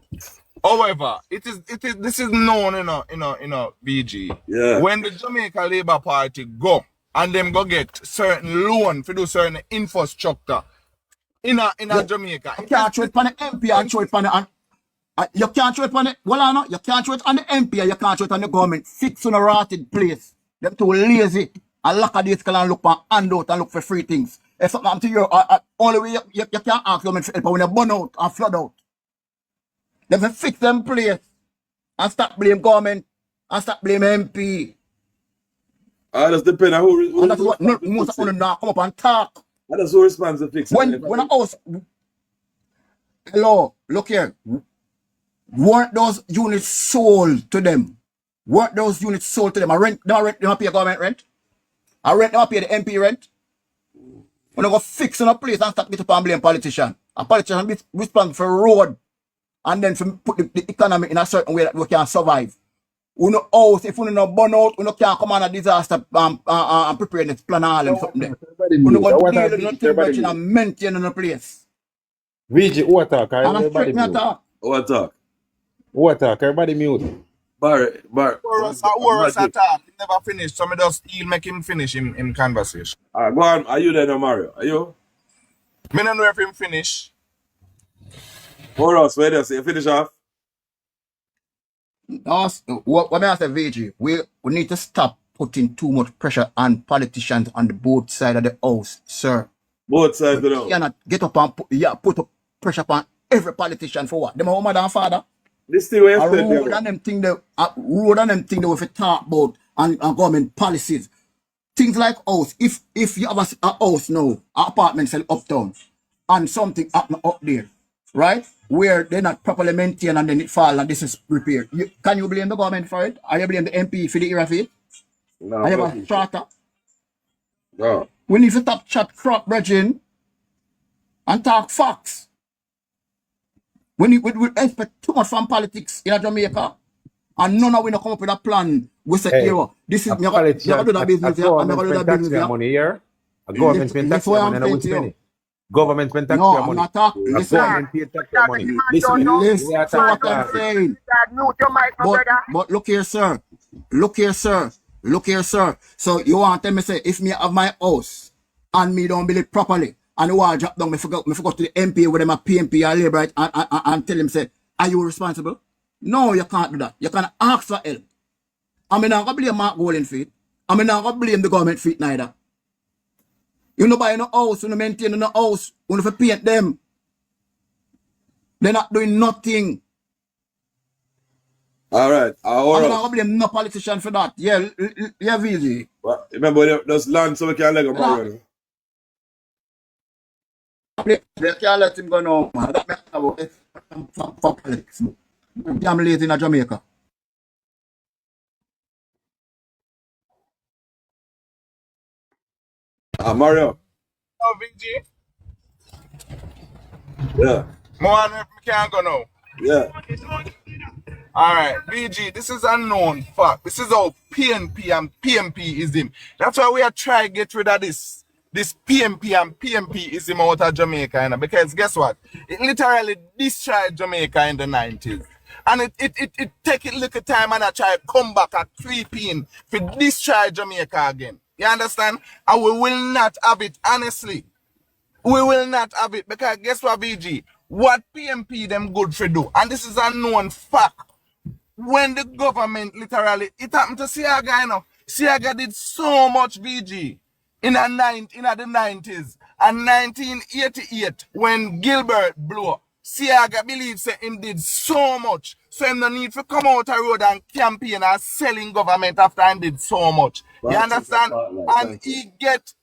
Speaker 8: However, this is known, VG.
Speaker 2: Yeah.
Speaker 8: When the Jamaica Labour Party go and them go get certain loan for do certain infrastructure in Jamaica.
Speaker 10: You can't show it on the MP and show it on the you can't show it on the you can't show it on the MP and you can't show it on the government. Fix on a rotted place. Them too lazy. And look at this can look for handout and look for free things. If something happen to you, only way you can't ask government for help when you burn out and flood out. They have to fix them place and stop blame government and stop blame MP.
Speaker 2: That's depend on who
Speaker 10: and that's what most of them now come up and talk.
Speaker 2: And that's who responds to fix it.
Speaker 10: When a house, hello, look here. Weren't those units sold to them? Weren't those units sold to them? I rent, they pay government rent. I rent, they pay the MP rent. When I go fix on a place and start get up and blame politician. A politician be responsible for road. And then to put the economy in a certain way that we can survive. We know house, if we no burn out, we no can come on a disaster and preparedness plan all and something there. We no go deal with nothing much and maintain in a place.
Speaker 13: VG, who attack?
Speaker 10: Everybody mute.
Speaker 2: Who attack?
Speaker 13: Who attack? Everybody mute.
Speaker 2: Barry.
Speaker 8: Warus attack. He never finished. So he'll make him finish in conversation.
Speaker 2: Alright, go on. Are you there now, Mario? Are you?
Speaker 8: Me don't know if him finish.
Speaker 2: Horus, where do you say? Finish off?
Speaker 10: No, what I say, VG, we need to stop putting too much pressure on politicians on the both sides of the house, sir.
Speaker 2: Both sides of the house.
Speaker 10: You cannot get up and put up pressure upon every politician for what? Them are mother and father.
Speaker 2: This thing where you
Speaker 10: road and them thing they have to talk about and government policies. Things like house. If you have a house now, an apartment sell uptown, and something happen up there, right? Where they're not properly maintained and then it fall and this is repaired. Can you blame the government for it? Or you blame the MP for the era of it?
Speaker 2: No.
Speaker 10: Are you a charter?
Speaker 2: No.
Speaker 10: We need to stop chat crap, brethren, and talk facts. We expect too much from politics in Jamaica, and none of we not come up with a plan We say,
Speaker 13: Hey,
Speaker 10: yo, this is
Speaker 13: a
Speaker 10: me gonna do
Speaker 13: politician,
Speaker 10: that business
Speaker 13: a
Speaker 10: here. I'm not
Speaker 13: government
Speaker 10: gonna do
Speaker 13: spend
Speaker 10: that business
Speaker 13: taxpayer
Speaker 10: here.
Speaker 13: money here. A government spend
Speaker 10: Listen
Speaker 13: taxpayer
Speaker 10: what
Speaker 13: money
Speaker 10: I'm
Speaker 13: and
Speaker 10: saying
Speaker 13: we
Speaker 10: to
Speaker 13: spend
Speaker 10: you.
Speaker 13: it. Government spend
Speaker 10: No,
Speaker 13: taxpayer
Speaker 10: I'm
Speaker 13: money.
Speaker 10: not talking.
Speaker 13: A
Speaker 10: Listen.
Speaker 13: government pay taxpayer money.
Speaker 10: Listen
Speaker 13: We are
Speaker 10: to
Speaker 13: tax
Speaker 10: what I'm
Speaker 13: class.
Speaker 10: saying.
Speaker 11: Mute your mic, my brother.
Speaker 10: But look here, sir. Look here, sir. Look here, sir. So you want to tell me say if me have my house and me don't build it properly and the wall drop down, me forgot to the MP with them a PMP or labor and tell him say, are you responsible? No, you can't do that. You can ask for help. I mean, I'm not blame Mark Golden feet. I mean, I'm not blame the government feet neither. You know, buy no house, you know, maintain no house, you know, paint them. They're not doing nothing.
Speaker 2: All right.
Speaker 10: I mean, I'm not blame no politician for that. Yeah, yeah, VG.
Speaker 2: Well, remember, there's land so we can let go more.
Speaker 10: They can't let him go now, man. That me about it for politics. Damn late in Jamaica.
Speaker 2: Mario.
Speaker 8: Oh, VG.
Speaker 2: Yeah.
Speaker 8: More if we can't go now.
Speaker 2: Yeah.
Speaker 8: Alright, VG, this is a known fact. This is how PNP and PMPism. That's why we are trying to get rid of this PNP and PMPism out of Jamaica, you know, because guess what? It literally destroyed Jamaica in the 90s. And it take it little time and I try to come back at creeping to destroy Jamaica again. You understand? And we will not have it, honestly. We will not have it because guess what, VG? What PMP them good for do? And this is a known fact. When the government literally, it happened to Siaga, you know. Siaga did so much VG in the 90s. And 1988, when Gilbert blew up, Siaga believes that him did so much. So him no need to come out a road and campaign and selling government after him did so much. You understand? And he get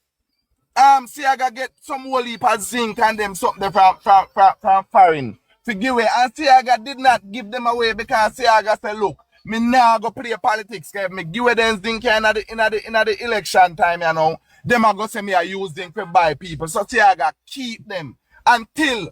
Speaker 8: Siaga get some whole heap of zinc and them something from foreign. To give away. And Siaga did not give them away because Siaga said, look, me now go play politics. Me give away them zinc in the election time, you know. Them are going to say me I use zinc to buy people. So Siaga keep them until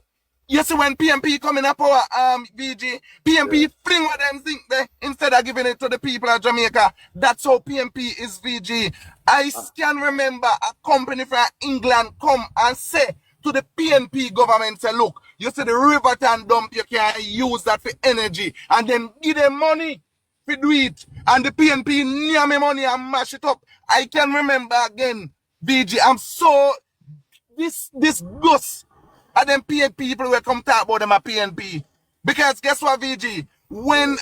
Speaker 8: you see when PMP come in a power, VG, PMP fling what them zinc there instead of giving it to the people of Jamaica. That's how PMP is VG. I can remember a company from England come and say to the PNP government, say, look, you see the Riverton dump, you can use that for energy. And then give them money to do it. And the PNP near me money and mash it up. I can remember again, VG, I'm so, this ghost. And then PNP people will come talk about them at PNP. Because guess what, VG? When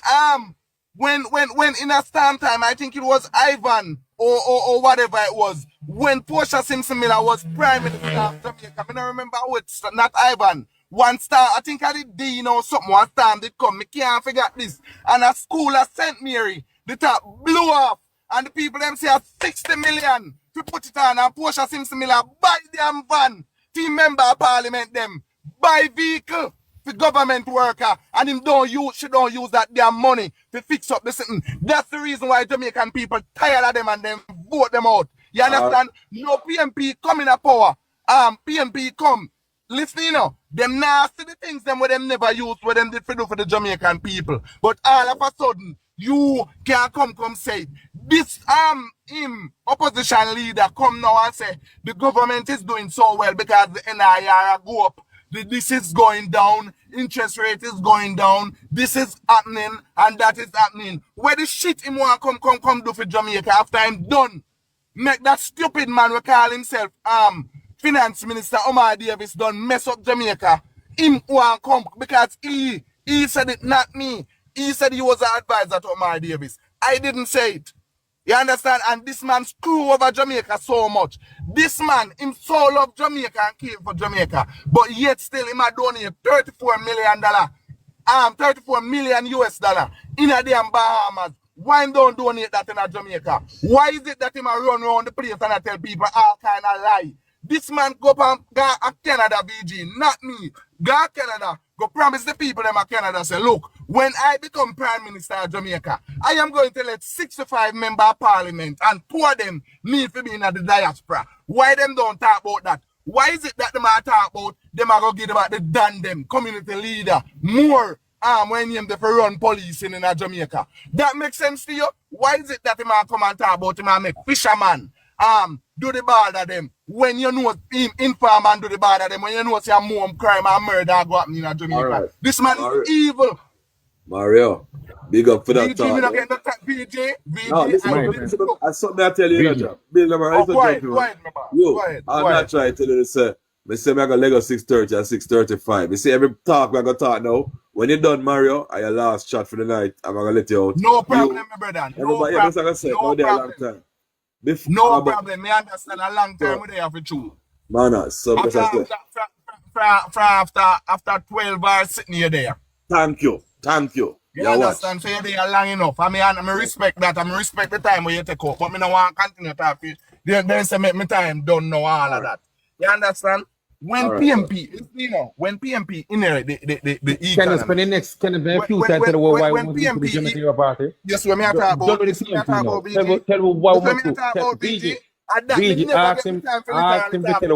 Speaker 8: in a storm time, I think it was Ivan or whatever it was, when Portia Simpson Miller was Prime Minister of Jamaica, I don't remember how it's not Ivan. One star, I think I did D, something, one time did come. Me can't forget this. And a school at St. Mary, the top blew off. And the people them say 60 million to put it on. And Portia Simpson Miller buy damn van. Team member of parliament them buy vehicle for government worker and she don't use that damn money to fix up the sitting. That's the reason why Jamaican people tired of them and then vote them out. You understand? No PMP come in a power. PMP come. Listen, them nasty the things them where them never use, where them did for do for the Jamaican people. But all of a sudden, you can come say it. This opposition leader come now and say the government is doing so well because the NIR go up. This is going down, interest rate is going down, this is happening and that is happening. Where the shit him want come do for Jamaica after I'm done? Make that stupid man we call himself Finance Minister Omar Davis done mess up Jamaica. Him want come because he said it, not me. He said he was an advisor to Omar Davis. I didn't say it. You understand? And this man screw over Jamaica so much. This man, him so love Jamaica and came for Jamaica. But yet still, him a donate $34 million. 34 million US dollar in a damn Bahamas. Why don't donate that in a Jamaica? Why is it that him a run around the place and I tell people all kind of lie? This man go up and go to Canada, VG, not me. Go to Canada, go promise the people them of Canada, say, look, when I become Prime Minister of Jamaica, I am going to let 65 member of parliament and 2 of them need to be in the diaspora. Why them don't talk about that? Why is it that them are talk about them are going to give about the them community leader more when him to run police in Jamaica. That makes sense to you? Why is it that him come and talk about him and make fisherman do the border them when you know him inform and do the border them when you know say more crime and murder go happen in Jamaica?
Speaker 2: Right.
Speaker 8: This man is evil.
Speaker 2: Mario, big up for that
Speaker 8: BG,
Speaker 2: talk.
Speaker 8: me not get no BG.
Speaker 2: No, listen, I something I tell you, Bill,
Speaker 8: go ahead,
Speaker 2: I'm not trying to tell you this. I say I got Lego 630 and 635. You see every talk we got talk now. When you're done, Mario, are your last chat for the night, I'm gonna let you out.
Speaker 8: No problem, my brother. No
Speaker 2: everybody,
Speaker 8: problem.
Speaker 2: Like I said,
Speaker 8: No
Speaker 2: there a long
Speaker 8: problem.
Speaker 2: time.
Speaker 8: No problem. Me understand a long time we have to chew.
Speaker 2: Man, so
Speaker 8: after 12 hours sitting here there.
Speaker 2: Thank you.
Speaker 8: You understand? So you're there long enough. I respect that. I respect the time where you take up. But me don't want to continue talking. Then say make me time don't know all of that. You understand? When PNP, when PNP inherit the economy.
Speaker 13: Can you spend the next few times tell why we want to the Jamaican party?
Speaker 8: Yes, when me talk about BG.
Speaker 13: Tell me why we want to BG. BG, ask him to tell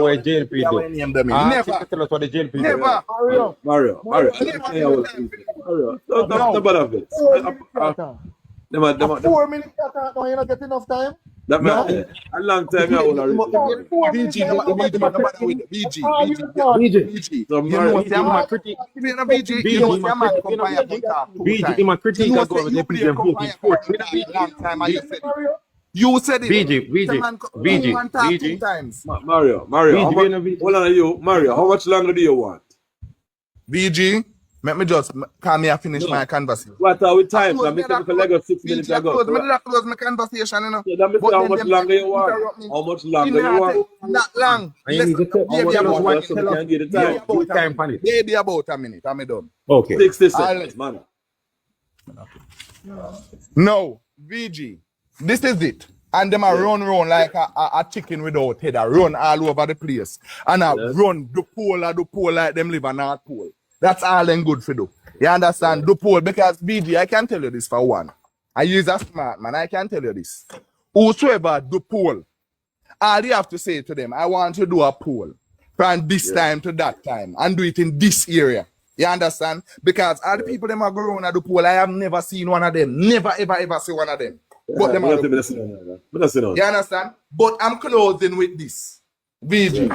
Speaker 13: why Jlp do. Ask him to tell us what the Jlp do.
Speaker 8: Never.
Speaker 2: Mario. Don't bother it.
Speaker 12: 4 minutes now, you not get enough time.
Speaker 2: That man, a long time you want to
Speaker 8: BG. You know my critique.
Speaker 13: BG, my critique I go with the people voting for.
Speaker 8: You said it.
Speaker 2: BG. Mario. Hold on, you, Mario. How much longer do you want?
Speaker 8: BG. Let me just finish my conversation.
Speaker 2: What are we time? I'm missing for Lego 6 minutes ago.
Speaker 8: Let me close my conversation, you know.
Speaker 2: Yeah, how much longer you want? How much longer you want?
Speaker 8: Not long.
Speaker 2: Maybe
Speaker 8: about a minute. I'm done.
Speaker 2: Okay. 60 seconds, man.
Speaker 8: No, VG. This is it. And them run like a chicken without head. I run all over the place. And I run the pole like them live on North Pole. That's all them good for do. You understand? The poll, because BG, I can tell you this for one. I use a smart man, I can tell you this. Whosoever do poll, all you have to say to them, I want to do a poll from this time to that time and do it in this area. You understand? Because all the people them are going to do poll, I have never seen one of them. Never, ever see one of them. But them you understand? But I'm closing with this. VG.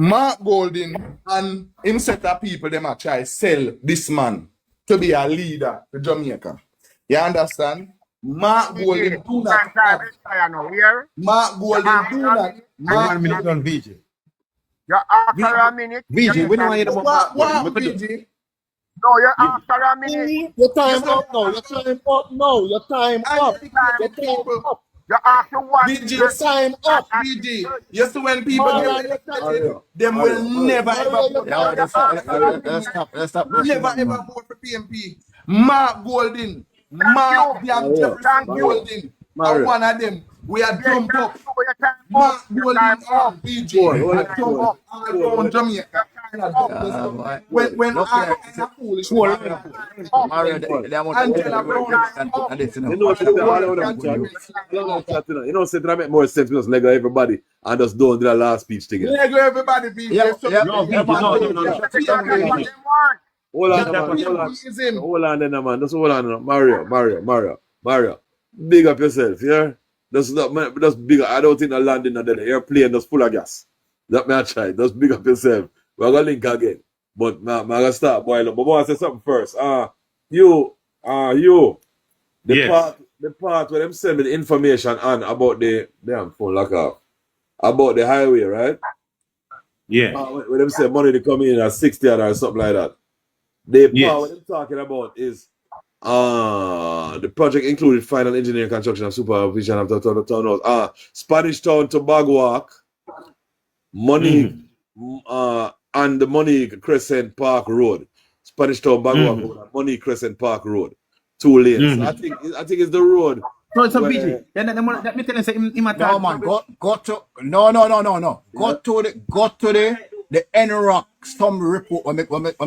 Speaker 8: Mark Golding and him set of people them a try sell this man to be a leader to Jamaica. You understand? Mark Golding do not. Mark Golding do not.
Speaker 13: 1 minute on VG.
Speaker 11: You're after a minute.
Speaker 13: VG, we don't want you to
Speaker 8: what VG?
Speaker 11: No, you're after a minute.
Speaker 12: Your time up now. Your time up now. Your time up. Your time up.
Speaker 11: You're after one.
Speaker 8: BG, your time up, BG. You see when people them will never ever vote.
Speaker 10: Let's stop.
Speaker 8: Never ever vote for PNP. Mark Golding, Mark Golding, are one of them. We are jumped up. Mark Golding or BG. I jump up all around Jamaica. When I foolish,
Speaker 10: Mario,
Speaker 2: you know, say that make more sense because Lego everybody and just don't do the last speech together.
Speaker 8: Lego everybody be
Speaker 2: Hold on then, man. Just hold on. Mario. Big up yourself, yeah? Just big up. I don't think the landing are there. You're playing just full of gas. That may I try. Just big up yourself. We're gonna link again. But I'm gonna start boiling up. But I want to say something first. The part where them send me the information on about the damn phone lock off. About the highway, right?
Speaker 13: Yeah.
Speaker 2: When them say money to come in at 60 or something like that. The part what I'm talking about is the project included final engineering, construction, and supervision of the town hall. Spanish Town to Bagwalk, money and the Money Crescent Park Road. Spanish Town Bagwalk, Money Crescent Park Road. 2 lanes. I think it's the road.
Speaker 10: No, it's a BG. Let me tell you something. No man, go to no. Go to the NROC some report when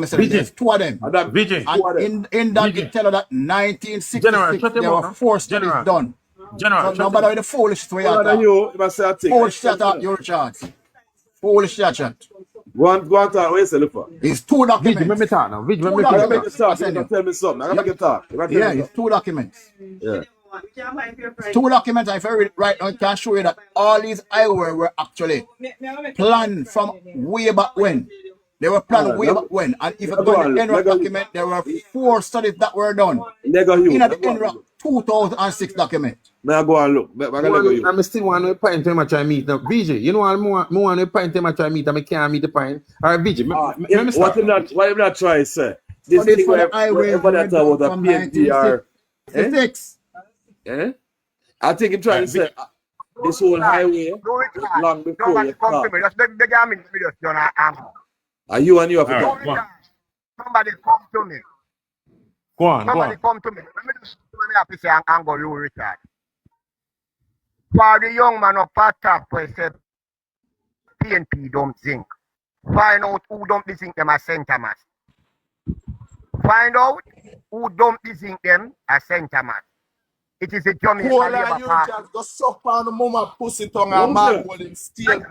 Speaker 10: say there's 2 of them. And in that they tell you that 1966 there were 4 studies done.
Speaker 13: General,
Speaker 10: so nobody with the foolish way out. Foolish chat out your chance. Foolish chat.
Speaker 2: Go on talk. What you say, look for?
Speaker 10: It's 2 documents.
Speaker 13: Vigi, let me talk now. Vigi, let me
Speaker 10: Two
Speaker 2: I gotta
Speaker 13: talk.
Speaker 2: make you talk.
Speaker 10: documents.
Speaker 2: You gotta tell me something. I gotta make you talk. You gotta tell
Speaker 10: Yeah,
Speaker 2: me
Speaker 10: it's
Speaker 2: something.
Speaker 10: 2 documents.
Speaker 2: Yeah.
Speaker 10: 2 documents. If I read it right now, I can show you that all these highways were actually planned from way back when. They were planned
Speaker 2: Alright,
Speaker 10: way back when. And if you go in the NROC document, there were 4 studies that were done.
Speaker 2: Lego you.
Speaker 10: In the NROC 2006 document.
Speaker 2: May I go and look? I gotta go you.
Speaker 13: I'm still want to point him at try meet now. Vigi, you know what I want to point him at try meet and I can't meet the point. Alright, Vigi,
Speaker 2: What him not try to say? This
Speaker 10: Studies
Speaker 2: thing
Speaker 10: for the
Speaker 2: where
Speaker 10: highways
Speaker 2: everybody
Speaker 10: were
Speaker 2: talk
Speaker 10: done
Speaker 2: about a
Speaker 10: from
Speaker 2: PNPR.
Speaker 10: 1966.
Speaker 2: Eh? I think him trying to say this whole highway long before
Speaker 11: Nobody
Speaker 2: you
Speaker 11: come to
Speaker 2: start.
Speaker 11: me. Just beg a minute, me just done and go.
Speaker 2: Are you and you have to
Speaker 13: Alright,
Speaker 2: talk?
Speaker 13: go on.
Speaker 11: Somebody come to me.
Speaker 13: Go on, go
Speaker 11: Somebody
Speaker 13: on.
Speaker 11: come to me. Let me just have to say and go, you Richard. For the young man up at top who said PNP dump zinc. Find out who dump the zinc them as St. Thomas. Find out who dump the zinc them as St. Thomas. It is a Jamaican
Speaker 8: Whole
Speaker 11: Labour
Speaker 8: of you
Speaker 11: Party.
Speaker 8: just go suck on the mama pussy tongue and man holding steel.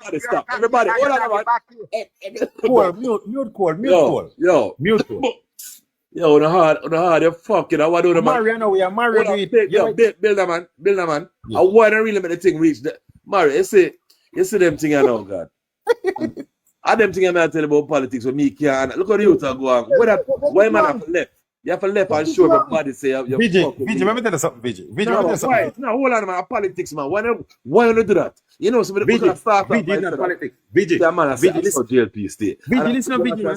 Speaker 2: Everybody stop. Everybody, hold on, man.
Speaker 13: Cole, mute Cole.
Speaker 2: Yo.
Speaker 13: Mute Cole.
Speaker 2: Yo, on the hard, you fucking, I want to do the man.
Speaker 13: Mario, no, we are Mario.
Speaker 2: Hold on, build that man.
Speaker 13: Yeah.
Speaker 2: I want to really make the thing reach the Mario, you see them thing I know, God. I them thing I tell you about politics with me can't. Look at the youth are going. Why man have to left? You have to left and show everybody say you're
Speaker 13: Vigi,
Speaker 2: fucking
Speaker 13: let me tell you something, Vigi.
Speaker 2: No, hold on, man. Politics, man. Why you do that? You know, some of the people start
Speaker 13: Vigi, not politics. Vigi,
Speaker 2: yeah, man, I say,
Speaker 13: Vigi,
Speaker 2: listen, JLP stay.
Speaker 13: Vigi, listen to Vigi, man.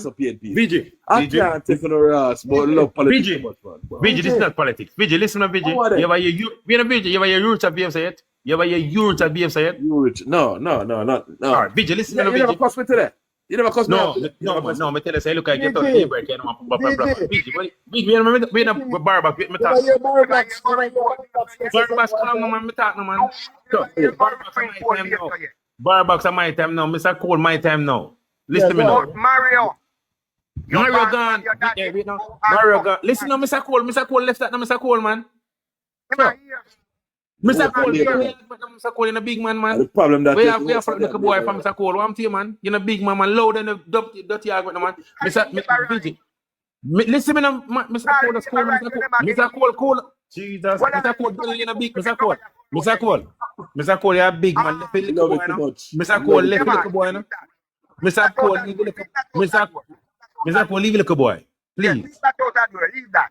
Speaker 13: Vigi,
Speaker 2: I can't take no ass, but love politics
Speaker 13: Vigi,
Speaker 2: so much, man.
Speaker 13: Vigi, this is not politics. Vigi, listen to Vigi. You ever hear Vigi? You ever hear Roots of BF say it? You ever hear Roots of BF say it?
Speaker 2: No.
Speaker 13: All right, Vigi, listen to
Speaker 2: You
Speaker 13: Vigi.
Speaker 2: never cost me to that. You never cost me.
Speaker 13: No, me tell you, say, look, I get out the neighbor, I can't blah, blah, blah. Vigi, we in a barback, me talk. Barback's calm, no, man, me talk, no, man. So, Barback's at my time now. Mr. Cole, my time now. Listen to me now.
Speaker 11: Mario.
Speaker 13: Mario gone. Yeah, wait now. Mario gone. Listen now, Mr. Cole. Mr. Cole left that now, Mr. Cole, man. Mr. Cole, Mr. Cole, you're a big man, man.
Speaker 2: The problem that
Speaker 13: we have a little boy from Mr. Cole. What I'm to you, man? You're a big man, man. Loud and dirty argument, man. Mr. Listen to me now, Mr. Cole. Mr. Cole, Cole. Jesus. Mr. Cole, you're a big Mr. Cole. Mr. Cole, you're a big man. Left a little boy, now. Mr. Cole, left a little boy, now. Mr. Cole, leave a little Mr. Cole, leave a little boy. Please.
Speaker 11: Leave that.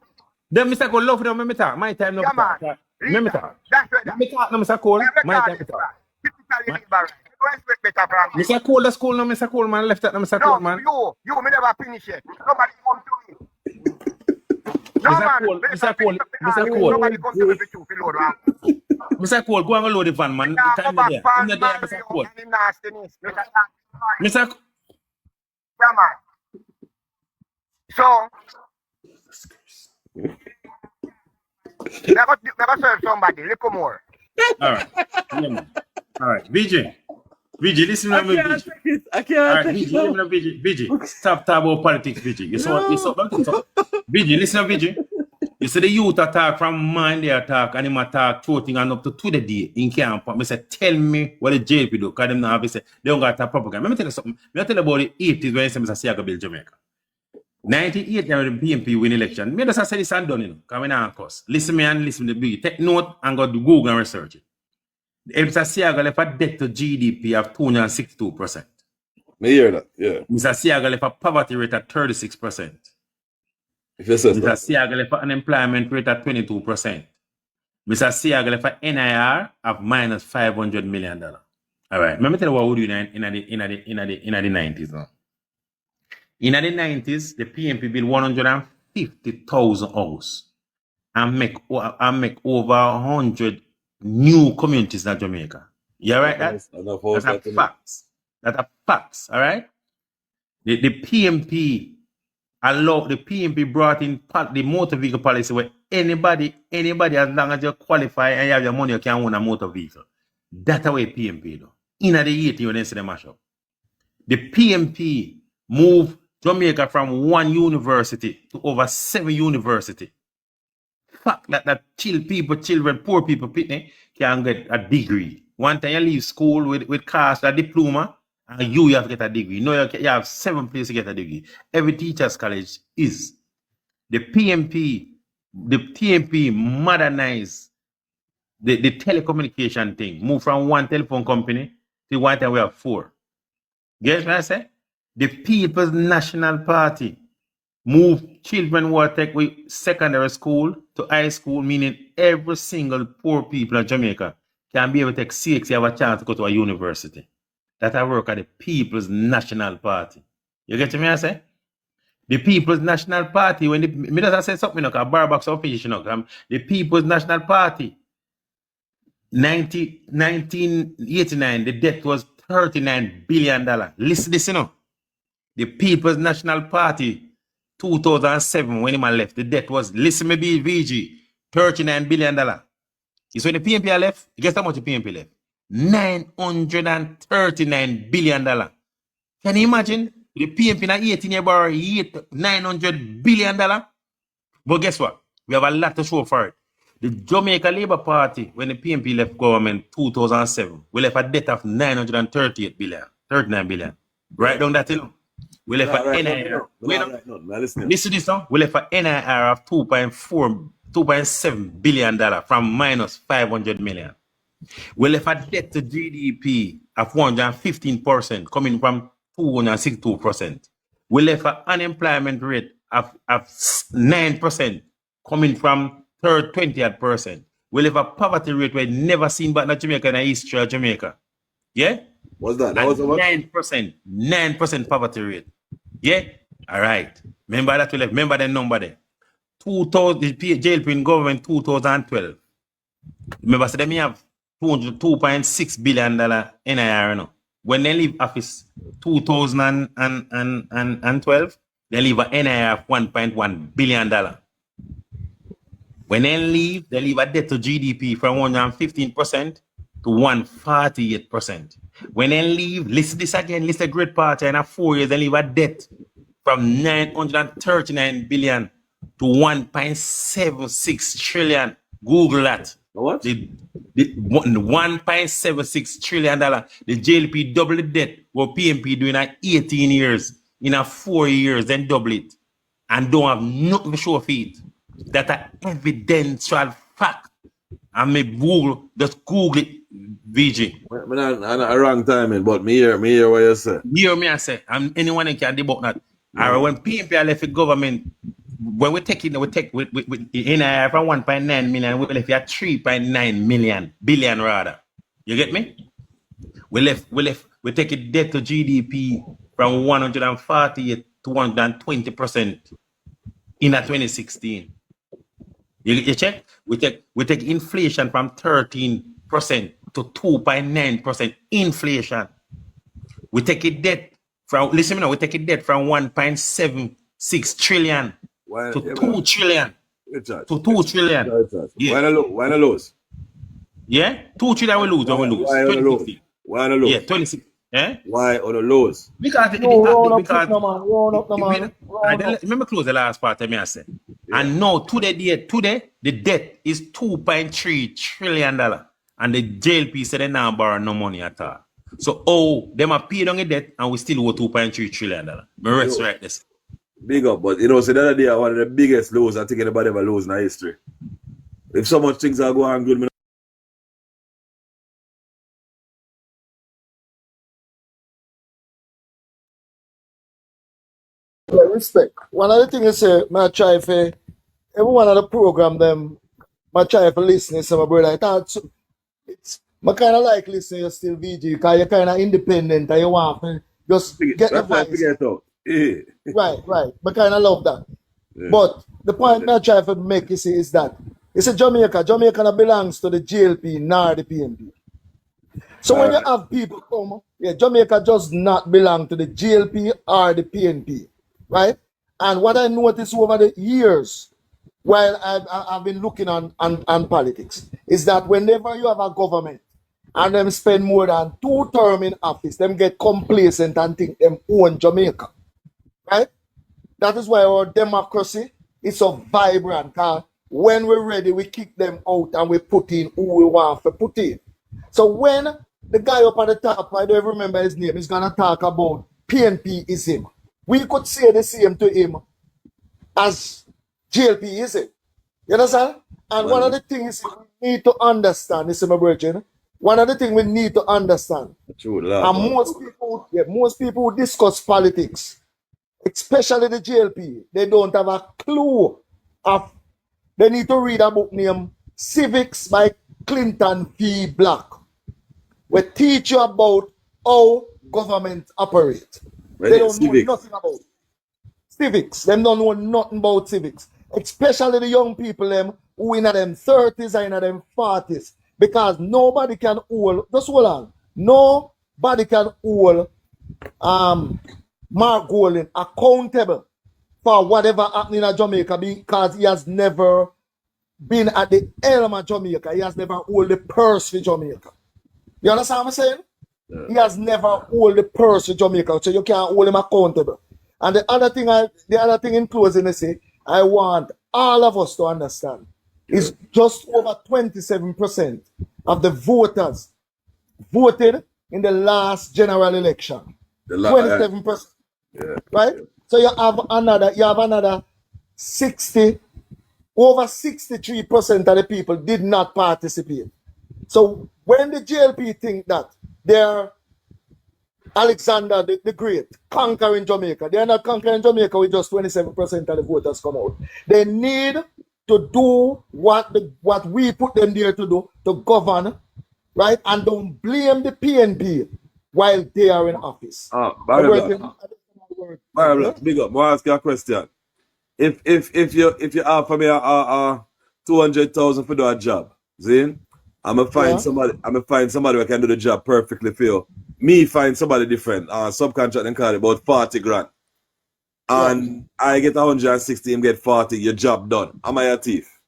Speaker 13: Then Mr. Cole, love them, let me talk. My time, no talk. Let me talk. Let me talk, no, Mr. Cole. My time, to talk. Mr. Cole, that's cool, no, Mr. Cole, man. Left that, no, Mr. Cole, man.
Speaker 11: You me never finish it. Nobody come to me. No,
Speaker 13: Mr. Cole.
Speaker 11: Nobody come to me to load one.
Speaker 13: Mr. Cole, go and load the van, man. The time there. In the day, Mr. Cole. Mr.
Speaker 11: Yeah, man. So, never serve somebody. Little more.
Speaker 13: All right. Yeah, man. All right. VJ, listen to me, VJ.
Speaker 2: I can't.
Speaker 13: All right, VJ, listen to VJ. Stop talking about politics, VJ. You saw VJ, listen to VJ. You see the youth attack from mind they attack and him attack thing and up to the day in camp. I say, tell me what the JLP do, because them now have say they don't got a propaganda. Let me tell you something. Let me tell you about the 80s when you say Mr. Siaga build Jamaica. 98 now the PNP win election. Me just say this and done, you know, because we not course. Listen me and listen to big. Take note and go to Google and research it. Mr. Siaga left a debt to GDP of 262%.
Speaker 2: Me hear that, yeah.
Speaker 13: Mr. Siaga left a poverty rate at 36%.
Speaker 2: If you say
Speaker 13: Mr. Siaga left an unemployment rate at 22%. Mr. Siaga left an NIR of minus $500 million. All right. Let me tell you what we do in the 90s now. In the 90s, the PNP built 150,000 houses and make over 100 new communities in Jamaica. You right? That's facts. That's a facts. All right. The PNP brought in the motor vehicle policy where anybody as long as you qualify and you have your money, you can own a motor vehicle. That's the way PNP do. In the 80s when they say the mashup. The PNP moved Jamaica from one university to over 7 universities. Fact that children, poor people, can get a degree. One time you leave school with cast a diploma, and you have to get a degree. No, you have 7 places to get a degree. Every teacher's college is. The PMP, the TMP modernized the telecommunication thing. Move from one telephone company to one time we have 4. Guess what I say? The People's National Party move children who are take with secondary school to high school, meaning every single poor people in Jamaica can be able to take CX, have a chance to go to a university. That I work at the People's National Party. You get me? I say? The People's National Party, when me does say something, like a bar box of fish, the People's National Party, 1989, the debt was $39 billion. Listen this, The People's National Party, 2007, when he left, the debt was, listen me, VG, $39 billion. So when the PNP left, guess how much the PNP left? $939 billion. Can you imagine? The PNP in 18 year borrow $900 billion. But guess what? We have a lot to show for it. The Jamaica Labour Party, when the PNP left government 2007, we left a debt of 938 billion, 39 billion. Write down that, We left an NIR. Listen to this, we left an NIR of $2.7 billion from minus 500 million. We left a debt to GDP of 115% coming from 262%. We left an unemployment rate of 9% coming from 20%. We left a poverty rate we never seen but in Jamaica in the history of Jamaica. Yeah?
Speaker 2: What's that? That was
Speaker 13: 9% poverty rate. Yeah? All right. Remember that we left. Remember the number there. 2000, the Jlp in government 2012. Remember, so they may have $2.6 billion NIR now. When they leave office 2012, they leave an NIR of $1.1 billion. When they leave a debt to GDP from 115% to 148%. When they leave, listen this again, listen a great part, in 4 years, they leave a debt from 939 billion to 1.76 trillion. Google that.
Speaker 2: What?
Speaker 13: The $1.76 trillion. The JLP double the debt what PMP doing at 18 years. In 4 years, then double it. And don't have nothing to show for it. That are evidential fact. And me Google, just Google it, VG.
Speaker 2: I'm not wrong timing, but me hear what you say.
Speaker 13: Hear me I say, and anyone can debunk that. Or when PMP left the government, when we take NIR from 1.9 million, we left at 3.9 billion rather. You get me? We take a debt to GDP from 148 to 120% in 2016. You check? We take inflation from 13% to 2.9% inflation. We take a debt from, listen now, we take a debt from 1.76 trillion to 2 trillion. To 2 trillion.
Speaker 2: Yeah. Why not lose?
Speaker 13: Yeah? 2 trillion we lose.
Speaker 2: Why not lose?
Speaker 13: Yeah, 26. Eh?
Speaker 2: Why on the lows?
Speaker 13: Because let me close the last part of me I said. Yeah. And now today the debt is $2.3 trillion. And the JLP said they now borrow no money at all. So them are paid on the debt and we still owe $2.3 trillion. Me rest right this.
Speaker 2: Big up, but so the other day one of the biggest lows I think anybody ever lose in history. If so much things are going good,
Speaker 12: respect. One of the things I say, I try for every one of the program them, I try for listening to my brother. I thought it's I kind of like listening to still VG because you're kind of independent and you want to just get the voice. Right. I kind of love that. Yeah. But the point I try to make is that it's a Jamaica belongs to the JLP, not the PNP. So when you have people come, Jamaica does not belong to the JLP or the PNP. Right? And what I noticed over the years, while I've been looking on politics, is that whenever you have a government and them spend more than 2 terms in office, them get complacent and think them own Jamaica. Right? That is why our democracy is so vibrant. When we're ready, we kick them out and we put in who we want to put in. So when the guy up at the top, I don't even remember his name, is gonna talk about PNP-ism, we could say the same to him as JLP-ism. You understand? And one of the things we need to understand, this is my virgin. One of the things we need to understand, and most people who discuss politics, especially the JLP, they don't have a clue of. They need to read a book named Civics by Clinton V. Black. We teach you about how government operate. They don't know nothing about civics. Them don't know nothing about civics. Especially the young people them who in them 30s and in them 40s. Because nobody can hold, just hold on, nobody can hold Mark Golding accountable for whatever happening in Jamaica because he has never been at the helm of Jamaica. He has never held the purse for Jamaica. You understand what I'm saying? Yeah. He has never held the purse for Jamaica, so you can't hold him accountable. And the other thing in closing, I say, I want all of us to understand is just over 27% of the voters voted in the last general election. 27%. Right? So you have another over 63% of the people did not participate. So when the JLP think that they're Alexander the Great conquering Jamaica, they're not conquering Jamaica with just 27% of the voters come out. They need to do what we put them there to do, to govern, right? And don't blame the PNP while they are in office.
Speaker 2: Big up. I'll ask you a question. If you offer me a 200,000 for do a job, see? I'm gonna find somebody who can do the job perfectly for you. Me find somebody different, subcontract and call it about 40 grand. And I get 160, him get 40, your job done. Am I a thief?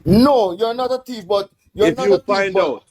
Speaker 12: No, you're not a thief, but
Speaker 2: if you find out